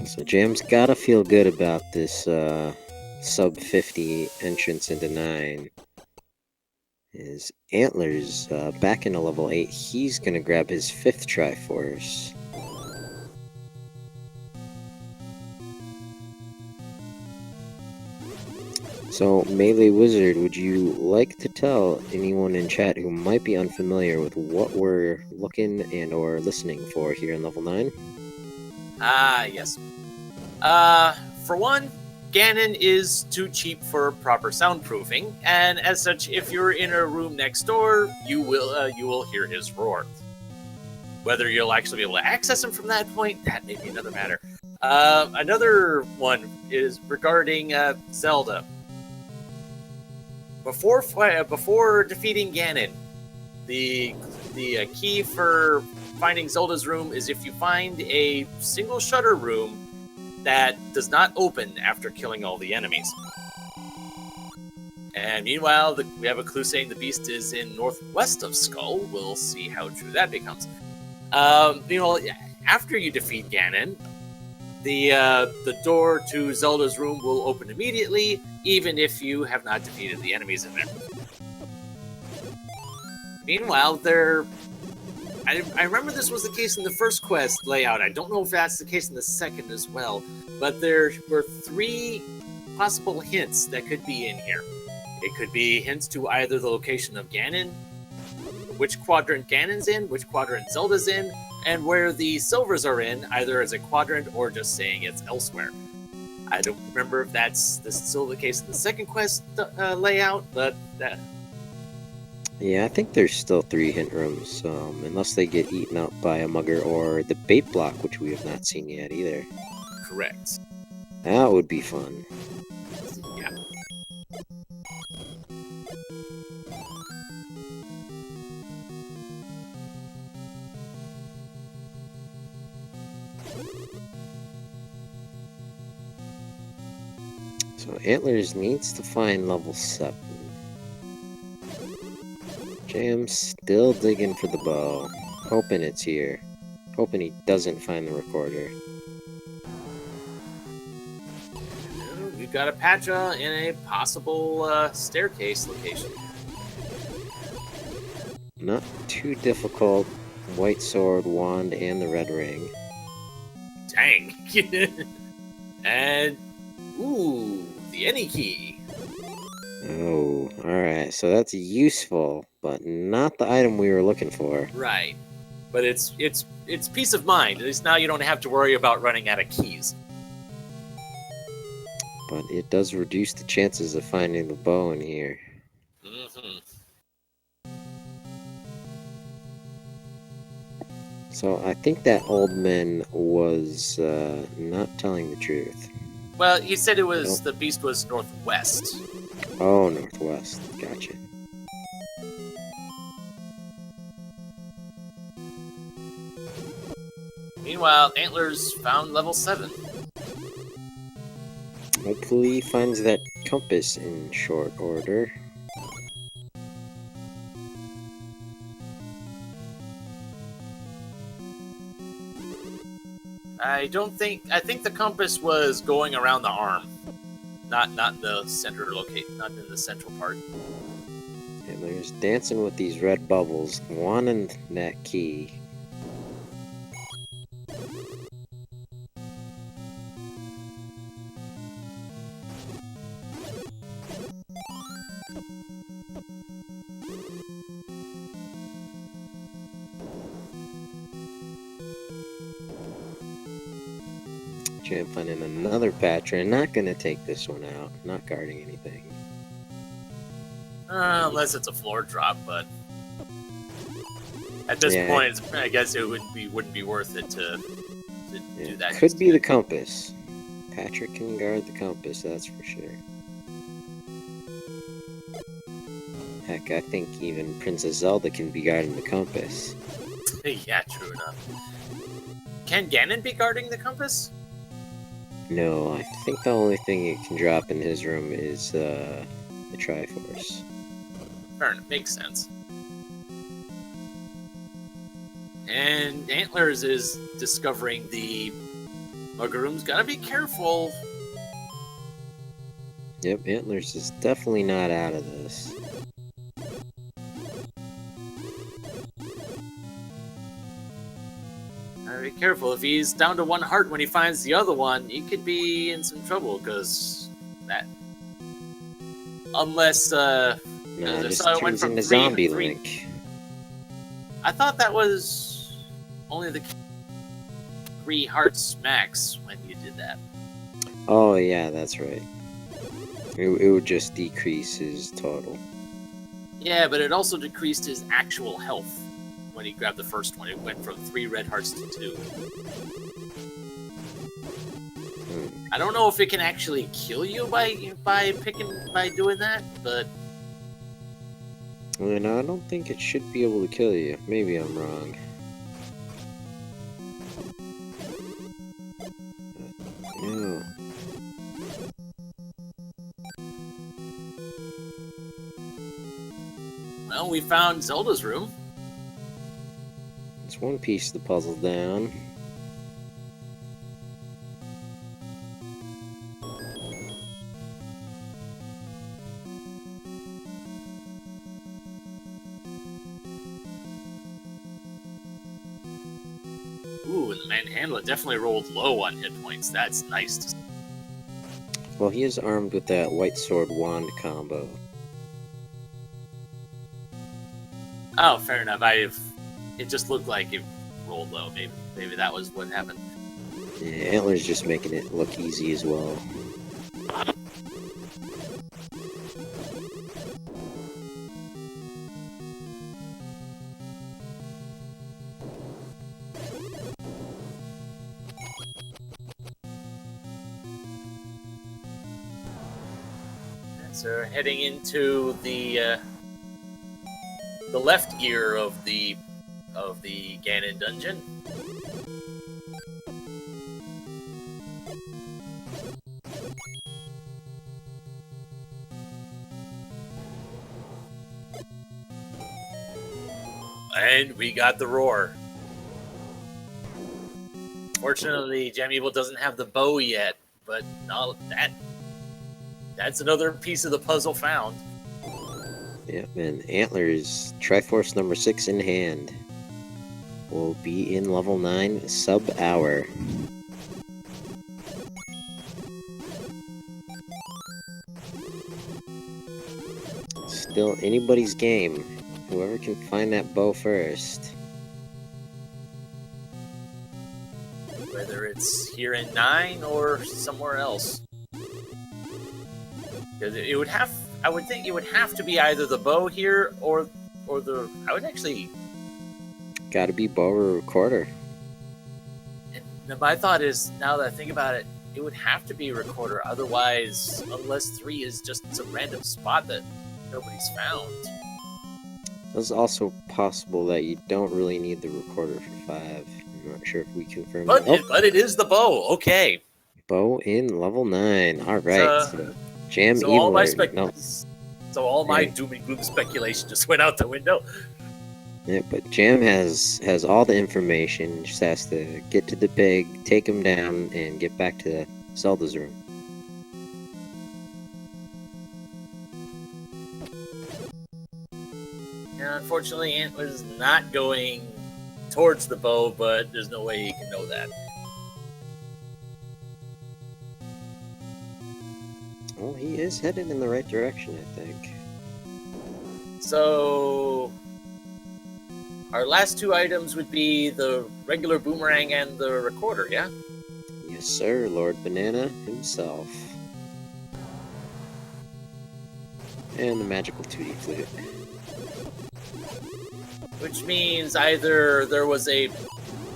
So Jam's gotta feel good about this sub 50 entrance into 9. Is Antlerz back into level 8. He's gonna grab his 5th Triforce. So, Melee Wizard, would you like to tell anyone in chat who might be unfamiliar with what we're looking and or listening for here in level 9? Yes. For one, Ganon is too cheap for proper soundproofing, and as such, if you're in a room next door, you will hear his roar. Whether you'll actually be able to access him from that point, that may be another matter. Another one is regarding Zelda. Before defeating Ganon, the key for finding Zelda's room is if you find a single shutter room that does not open after killing all the enemies. And meanwhile, we have a clue saying the beast is in northwest of Skull. We'll see how true that becomes. After you defeat Ganon, the door to Zelda's room will open immediately, even if you have not defeated the enemies in there. Meanwhile, I remember this was the case in the first quest layout. I don't know if that's the case in the second as well, but there were 3 possible hints that could be in here. It could be hints to either the location of Ganon, which quadrant Ganon's in, which quadrant Zelda's in, and where the silvers are in, either as a quadrant or just saying it's elsewhere. I don't remember if that's still the case in the second quest layout, but that... Yeah, I think there's still 3 hint rooms, unless they get eaten up by a mugger or the bait block, which we have not seen yet either. Correct. That would be fun. Yeah. So Antlerz needs to find level 7. Jam's still digging for the bow, hoping it's here. Hoping he doesn't find the recorder. We've got a Patra in a possible staircase location. Not too difficult. White sword, wand, and the red ring. Dang. And, ooh, the any key. Oh, alright. So that's useful, but not the item we were looking for. Right. But it's peace of mind. At least now you don't have to worry about running out of keys. But it does reduce the chances of finding the bow in here. Mm-hmm. So I think that old man was not telling the truth. Well, he said it was the beast was northwest. Oh, northwest. Gotcha. Meanwhile, Antlerz found level 7. Hopefully he finds that compass in short order. I think the compass was going around the arm. Not in the center not in the central part. And there's dancing with these red bubbles, wanting that key. Jam finding another Patra, not gonna take this one out, not guarding anything. Unless it's a floor drop, but at this point, I guess it wouldn't be worth it to do that. Could be the compass. Patrick can guard the compass, that's for sure. Heck, I think even Princess Zelda can be guarding the compass. Yeah, true enough. Can Ganon be guarding the compass? No, I think the only thing it can drop in his room is the Triforce. Fair enough, makes sense. And Antlerz is discovering the mugger room's gotta be careful. Yep, Antlerz is definitely not out of this. Be careful. If he's down to 1 heart when he finds the other one, he could be in some trouble, because that... Unless, Just turns into Zombie Link. I thought that was only the 3 hearts max when you did that. Oh, yeah, that's right. It would just decrease his total. Yeah, but it also decreased his actual health. When he grabbed the first one, it went from 3 red hearts to 2. I don't know if it can actually kill you by doing that, but Well, no, I don't think it should be able to kill you. Maybe I'm wrong. No. we found Zelda's room. It's one piece of the puzzle down. Ooh, and the manhandler definitely rolled low on hit points. That's nice to see. Well, he is armed with that white sword wand combo. Oh, fair enough. It just looked like it rolled low. Maybe that was what happened. Yeah, Antler's just making it look easy as well. So we're heading into the left gear of the Ganon dungeon. And we got the roar. Fortunately, JamEvil doesn't have the bow yet, but no, that's another piece of the puzzle found. Yep, and Antler's Triforce number 6 in hand. Will be in level 9 sub-hour. Still anybody's game. Whoever can find that bow first. Whether it's here in 9 or somewhere else. Because it would have, I would think it would have to be either the bow here or the, I would actually... Gotta be bow or recorder. And my thought is, now that I think about it, it would have to be a recorder. Otherwise, unless 3 is just some random spot that nobody's found. It's also possible that you don't really need the recorder for 5. I'm not sure if we confirmed But, that. but it is the bow. Okay. Bow in level 9. Alright. So So all my JamEvil. So all my doom and gloom speculation just went out the window. Yeah, but Jam has all the information. Just has to get to the pig, take him down, and get back to Zelda's room. Yeah, unfortunately, Antler's not going towards the bow, but there's no way he can know that. Well, he is headed in the right direction, I think. So our last 2 items would be the regular boomerang and the recorder, yeah? Yes, sir, Lord Banana himself. And the magical 2D flute. Which means either there was a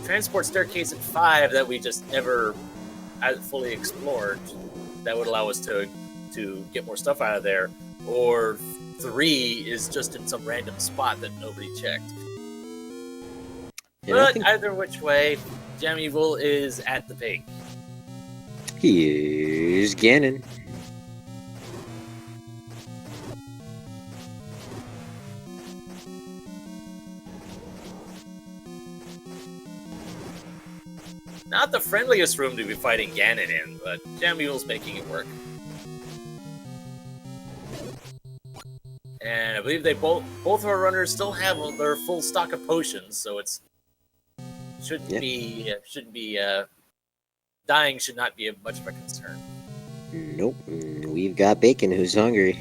transport staircase at 5 that we just never fully explored that would allow us to get more stuff out of there, or 3 is just in some random spot that nobody checked. And But either which way, JamEvil is at the pig. Here's Ganon. Not the friendliest room to be fighting Ganon in, but JamEvil's making it work. And I believe they both of our runners still have their full stock of potions, so it's shouldn't be dying should not be much of a concern. Nope, we've got Bacon who's hungry.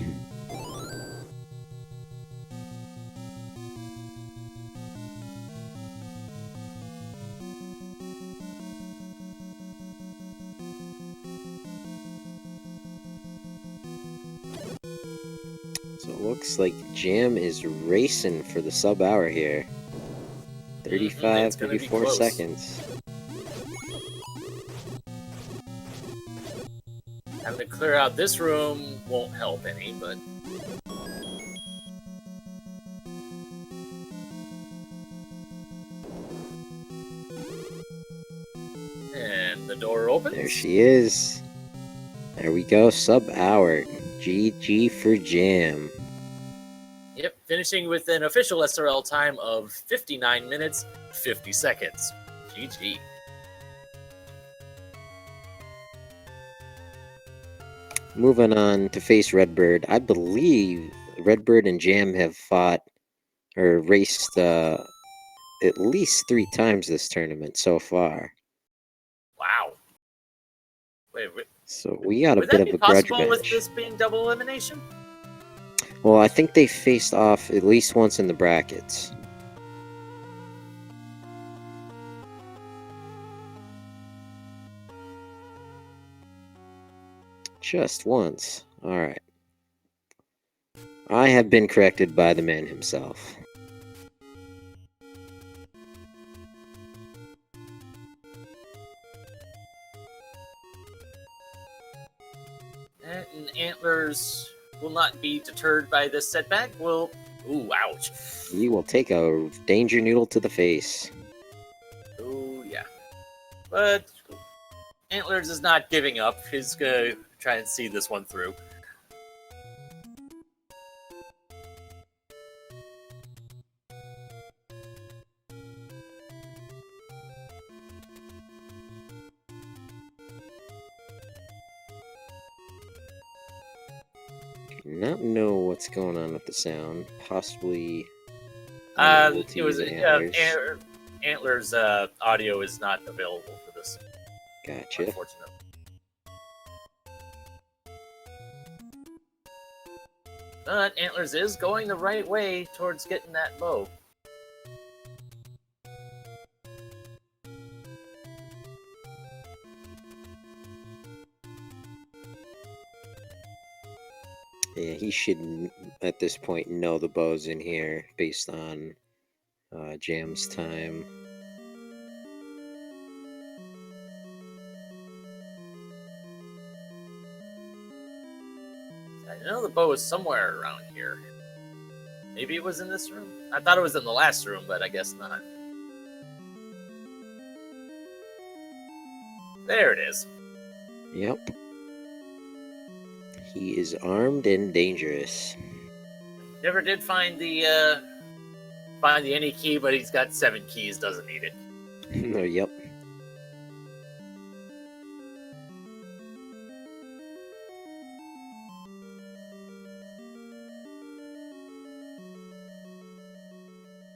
So it looks like Jam is racing for the sub-hour here. 35, 34 seconds. Having to clear out this room won't help any, but... And the door opens. There she is. There we go, sub-hour. GG for Jam. Yep. finishing with an official SRL time of 59 minutes, 50 seconds. GG. Moving on to face Redbird. I believe Redbird and Jam have fought or raced at least 3 times this tournament so far. Wow. Wait, So we got a would bit that of be a grudge possible with match. this being double elimination? Well, I think they faced off at least once in the brackets. Just once. Alright. I have been corrected by the man himself. And Antlerz will not be deterred by this setback. Will, ooh, ouch. He will take a danger noodle to the face. Ooh, yeah. But Antlerz is not giving up. He's gonna try and see this one through. Not know what's going on with the sound. Possibly. It was Antler's audio is not available for this. Gotcha. Unfortunately. But Antlerz is going the right way towards getting that low. Yeah, he should at this point know the bow's in here based on Jam's time. I know the bow is somewhere around here. Maybe it was in this room? I thought it was in the last room, but I guess not. There it is. Yep. He is armed and dangerous. Never did find the any key, but he's got 7 keys, doesn't need it. No, yep.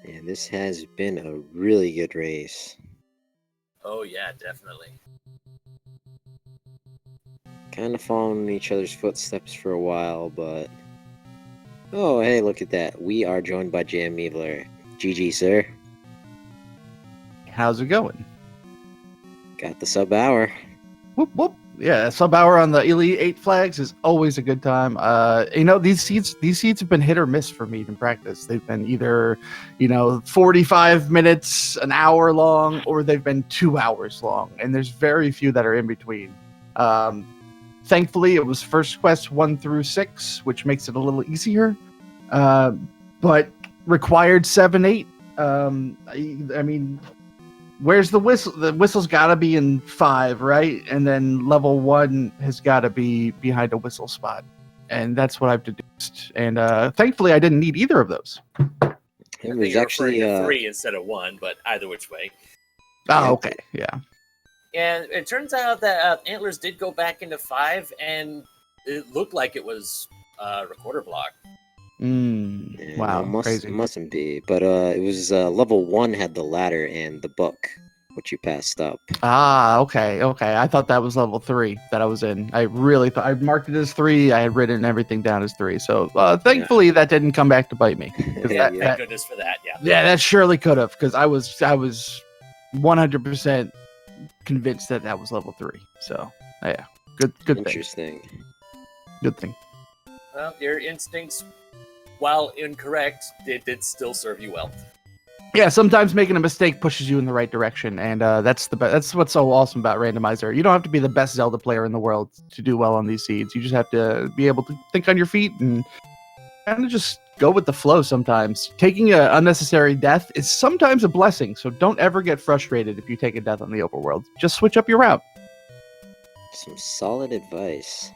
And this has been a really good race. Oh yeah, definitely. Kind of following in each other's footsteps for a while, but... Oh, hey, look at that. We are joined by JamEvil. GG, sir. How's it going? Got the sub-hour. Whoop, whoop. Yeah, sub-hour on the Elite 8 flags is always a good time. These seeds have been hit or miss for me in practice. They've been either, 45 minutes, an hour long, or they've been 2 hours long. And there's very few that are in between. Thankfully, it was first quest 1 through 6, which makes it a little easier. But required 7, 8. I mean, where's the whistle? The whistle's got to be in 5, right? And then level 1 has got to be behind a whistle spot. And that's what I've deduced. And thankfully, I didn't need either of those. It was actually 3 instead of 1, but either which way. Oh, okay. Yeah. And it turns out that Antlerz did go back into 5, and it looked like it was recorder block. Yeah, Wow, no, crazy. Mustn't be. But it was level 1 had the ladder and the book, which you passed up. Ah, okay. I thought that was level 3 that I was in. I really thought I marked it as 3. I had written everything down as 3. So thankfully that didn't come back to bite me. Yeah, thank goodness for that. Yeah. Yeah, that surely could have, because I was 100% convinced that was level 3. So yeah, good thing. Interesting. Good thing. Well, your instincts, while incorrect, did still serve you well. Yeah, sometimes making a mistake pushes you in the right direction, and that's what's so awesome about Randomizer. You don't have to be the best Zelda player in the world to do well on these seeds. You just have to be able to think on your feet and kind of just go with the flow sometimes. Taking an unnecessary death is sometimes a blessing, so don't ever get frustrated if you take a death on the overworld. Just switch up your route. Some solid advice.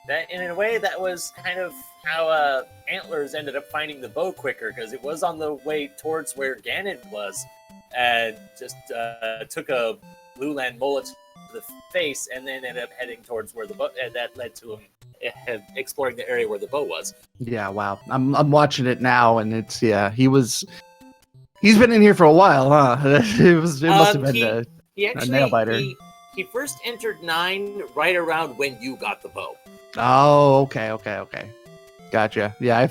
That, in a way, that was kind of how Antlerz ended up finding the bow quicker because it was on the way towards where Ganon was, and just took a Blue Land mullet to the face, and then ended up heading towards where the bow. And that led to him exploring the area where the bow was. Yeah, wow. I'm watching it now, and it's he's been in here for a while, huh? It must have been a nail biter. He first entered 9 right around when you got the bow. Oh, okay. Gotcha. Yeah,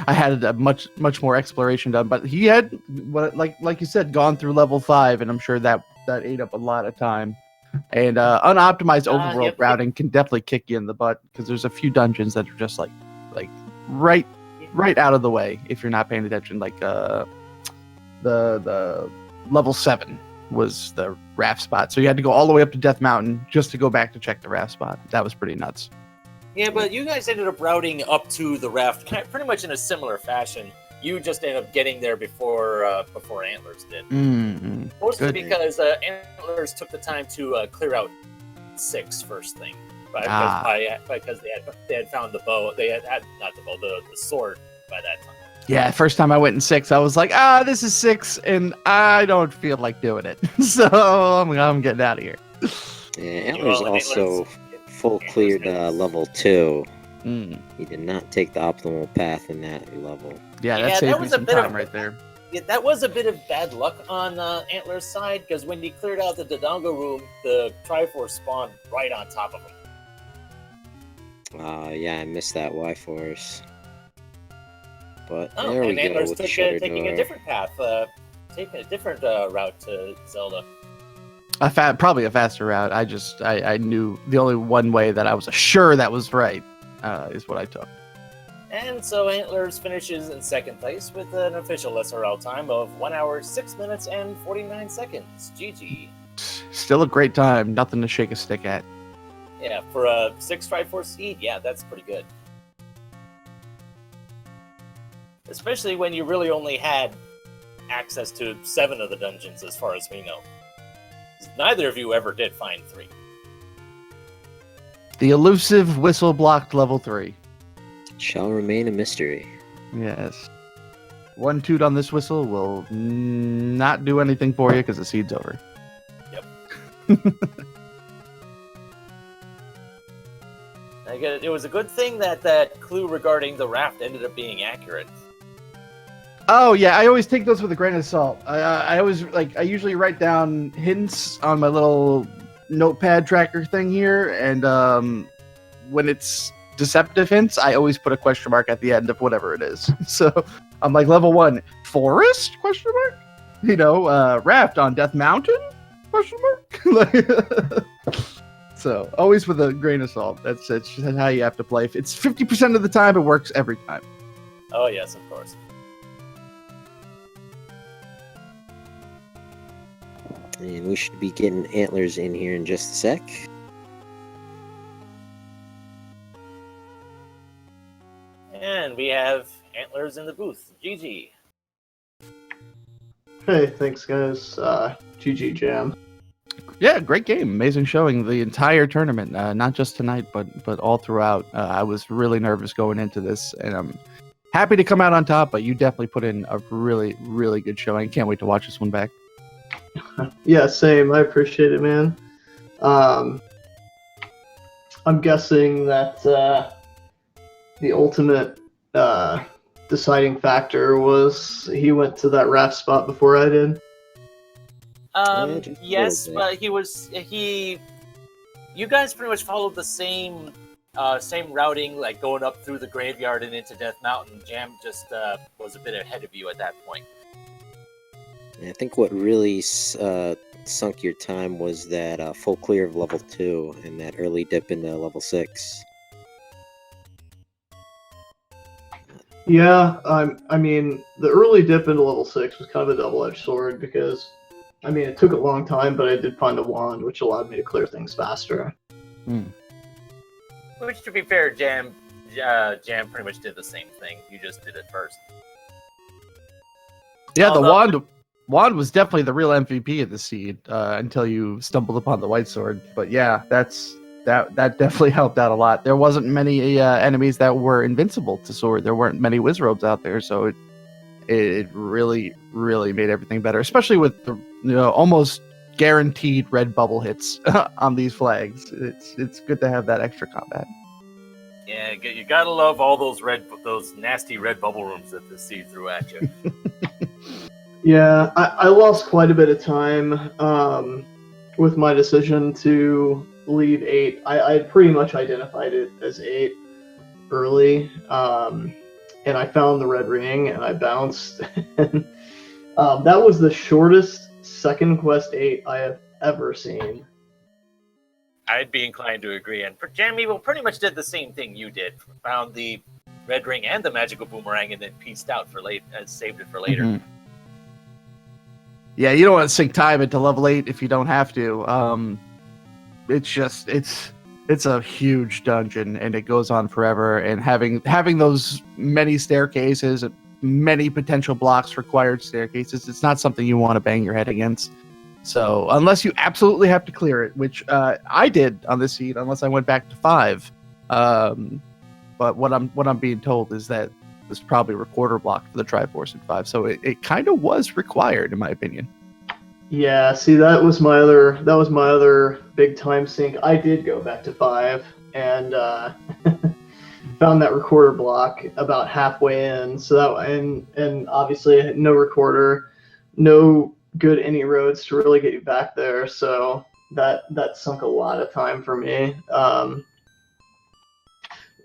I had a much more exploration done, but he had like you said, gone through level 5, and I'm sure that ate up a lot of time. And unoptimized overworld routing can definitely kick you in the butt because there's a few dungeons that are just like right out of the way if you're not paying attention. Like the level 7 was the raft spot, so you had to go all the way up to Death Mountain just to go back to check the raft spot. That was pretty nuts. Yeah, but you guys ended up routing up to the raft pretty much in a similar fashion. You just ended up getting there before Antlerz did. Mm-hmm. Mostly because Antlerz took the time to clear out 6 first thing. Because they had found the bow. They had not the bow, the sword by that time. Yeah, first time I went in 6, I was like, this is 6, and I don't feel like doing it. So I'm getting out of here. Yeah, Antlerz also full cleared level 2. He did not take the optimal path in that level. Yeah, that saved me some time right there. Yeah, that was a bit of bad luck on Antler's side, because when he cleared out the Dodongo room, the Triforce spawned right on top of him. Yeah, I missed that Y-Force. But there and we go Antlerz with took taking a different path, taking a different route to Zelda. Probably a faster route. I knew the only one way that I was sure that was right is what I took. And so Antlerz finishes in 2nd place with an official SRL time of 1 hour, 6 minutes, and 49 seconds. GG. Still a great time. Nothing to shake a stick at. Yeah, for a 6 Triforce seed, yeah, that's pretty good. Especially when you really only had access to 7 of the dungeons, as far as we know. Neither of you ever did find 3. The elusive whistle-blocked level 3. Shall remain a mystery. Yes. 1 toot on this whistle will not do anything for you because the seed's over. Yep. It was a good thing that clue regarding the raft ended up being accurate. Oh yeah, I always take those with a grain of salt. I usually write down hints on my little notepad tracker thing here, and when it's deceptive hints, I always put a question mark at the end of whatever it is. So I'm like, level 1, forest? Question mark? Raft on Death Mountain? Question mark? So always with a grain of salt. That's just how you have to play. If it's 50% of the time, it works every time. Oh yes, of course. And we should be getting Antlerz in here in just a sec. And we have Antlerz in the booth. GG. Hey, thanks guys. GG Jam. Yeah, great game. Amazing showing the entire tournament. Not just tonight, but all throughout. I was really nervous going into this, and I'm happy to come out on top, but you definitely put in a really, really good showing. Can't wait to watch this one back. Yeah, same. I appreciate it, man. I'm guessing that the ultimate deciding factor was he went to that raft spot before I did. Yes, but you guys pretty much followed the same routing, like going up through the graveyard and into Death Mountain. Jam just was a bit ahead of you at that point. I think what really sunk your time was that full clear of level 2 and that early dip into level 6. Yeah, I mean, the early dip into level 6 was kind of a double-edged sword because, I mean, it took a long time, but I did find a wand, which allowed me to clear things faster. Which, to be fair, Jam pretty much did the same thing. You just did it first. Yeah, the wand was definitely the real MVP of the seed until you stumbled upon the white sword. But yeah, that's that definitely helped out a lot. There wasn't many enemies that were invincible to sword. There weren't many wizrobes out there, so it really made everything better, especially with the almost guaranteed red bubble hits on these flags. It's good to have that extra combat. Yeah, you gotta love all those nasty red bubble rooms that the sea threw at you. Yeah, I lost quite a bit of time with my decision to leave 8. I pretty much identified it as 8 early, and I found the red ring and I bounced. And, that was the shortest second quest 8 I have ever seen. I'd be inclined to agree. And JamEvil pretty much did the same thing you did. Found the red ring and the magical boomerang, and then pieced out for late, saved it for later. Mm-hmm. Yeah, you don't want to sink time into level 8 if you don't have to. It's a huge dungeon, and it goes on forever. And having those many staircases, many potential blocks required staircases, it's not something you want to bang your head against. So unless you absolutely have to clear it, which I did on this seed, unless I went back to 5. But what I'm being told is that there's probably a recorder block for the Triforce in 5, so it kind of was required in my opinion. Yeah, see, that was my other big time sink. I did go back to 5 and found that recorder block about halfway in. So that and obviously no recorder, no good any roads to really get you back there. So that sunk a lot of time for me.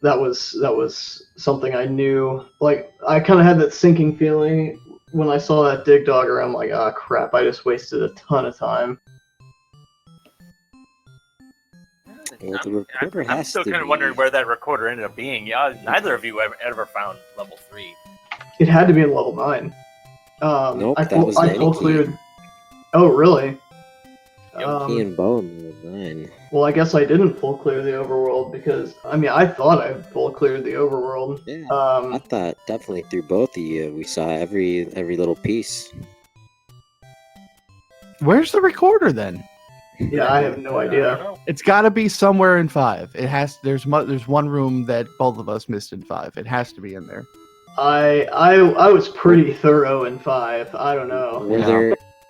That was something I knew. Like, I kind of had that sinking feeling when I saw that dig dogger. I'm like, ah, crap! I just wasted a ton of time. Well, the recorder I'm has still to kind of be- wondering where that recorder ended up being. Yeah, neither of you ever found level 3. It had to be in level 9. Nope, I that was full Nanny cleared. Oh, really? Key and Bone level 9. Well, I guess I didn't full clear the overworld because I thought I full cleared the overworld. Yeah, I thought definitely through both of you, we saw every little piece. Where's the recorder then? Yeah, I have no I don't idea. know. It's got to be somewhere in 5. It has. There's one room that both of us missed in 5. It has to be in there. I was pretty thorough in 5. I don't know.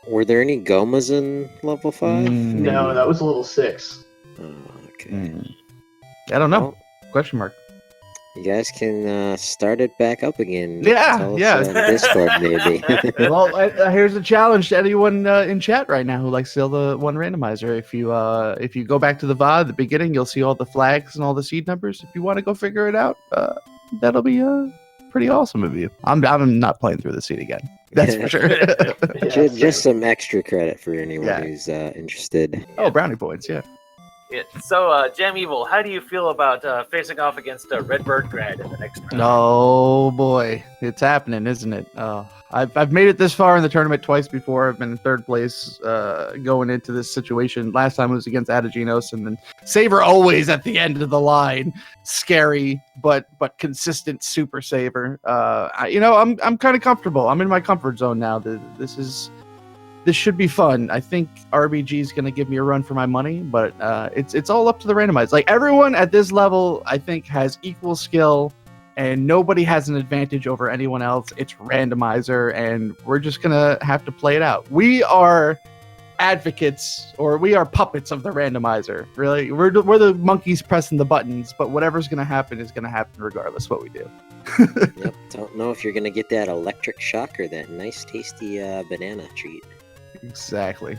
Were there any Gomas in level 5? No, that was level 6. Oh, okay. I don't know. Well, Question mark. you guys can start it back up again. Yeah, Tell us, yeah. on Discord maybe. Well, here's a challenge to anyone in chat right now who likes Zelda 1 Randomizer. If you go back to the VOD at the beginning, you'll see all the flags and all the seed numbers. If you want to go figure it out, that'll be pretty awesome of you. I'm not playing through the seed again. That's for sure. Yeah, just some extra credit for anyone Yeah. who's interested. Oh, brownie points, yeah. Yeah. So, JamEvil, how do you feel about facing off against Redbird Grad in the next round? Oh boy, it's happening, isn't it? I've made it this far in the tournament twice before. I've been in 3rd place going into this situation. Last time it was against Adaginos, and then Saber always at the end of the line. Scary, but consistent super Saber. I'm kind of comfortable. I'm in my comfort zone now. This should be fun. I think RBG is going to give me a run for my money, but it's all up to the randomizer. Like, everyone at this level, I think, has equal skill, and nobody has an advantage over anyone else. It's randomizer, and we're just going to have to play it out. We are advocates, or we are puppets of the randomizer. Really, we're the monkeys pressing the buttons, but whatever's going to happen is going to happen regardless what we do. Yep. Don't know if you're gonna get that electric shock or that nice tasty banana treat. Exactly.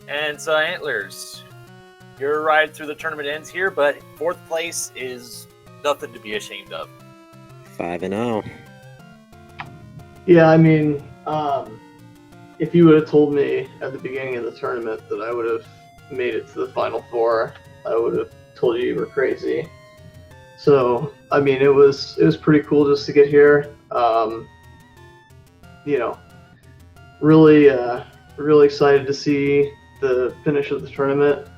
And so, Antlerz, your ride through the tournament ends here, but 4th place is nothing to be ashamed of. 5-0. Yeah, I mean, if you would have told me at the beginning of the tournament that I would have made it to the Final 4, I would have told you were crazy. So, I mean, it was pretty cool just to get here. Really excited to see the finish of the tournament.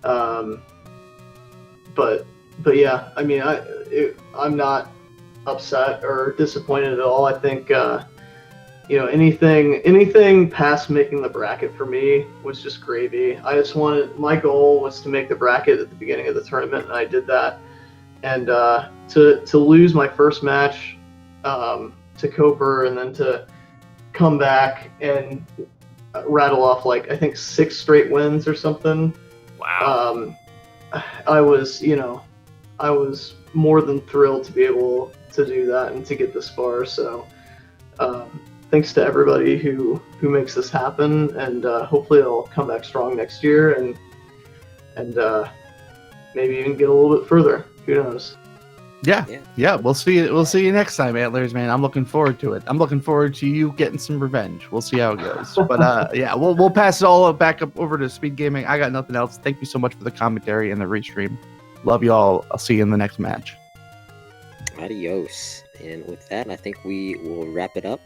But yeah, I mean, I'm not upset or disappointed at all. I think anything past making the bracket for me was just gravy. My goal was to make the bracket at the beginning of the tournament, and I did that. And to lose my first match to Coper, and then to come back and rattle off like I think 6 straight wins or something. Wow. I was more than thrilled to be able to do that and to get this far. So thanks to everybody who makes this happen, and hopefully I'll come back strong next year and maybe even get a little bit further. Who knows? Yeah. We'll see you next time, Antlerz, man. I'm looking forward to it. I'm looking forward to you getting some revenge. We'll see how it goes. But yeah, we'll pass it all back up over to Speed Gaming. I got nothing else. Thank you so much for the commentary and the restream. Love you all. I'll see you in the next match. Adios. And with that, I think we will wrap it up.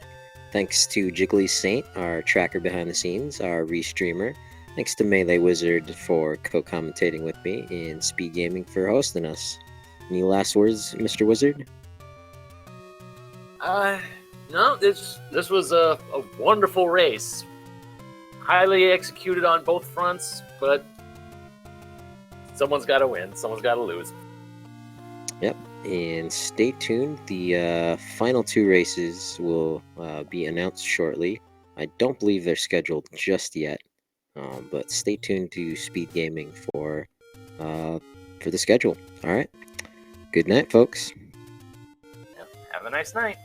Thanks to Jiggly Saint, our tracker behind the scenes, our restreamer. Thanks to Melee Wizard for co-commentating with me, and Speed Gaming for hosting us. Any last words, Mr. Wizard? No, this was a wonderful race. Highly executed on both fronts, but someone's got to win, someone's got to lose. Yep, and stay tuned. The final 2 races will be announced shortly. I don't believe they're scheduled just yet, but stay tuned to Speed Gaming for the schedule. All right. Good night, folks. Have a nice night.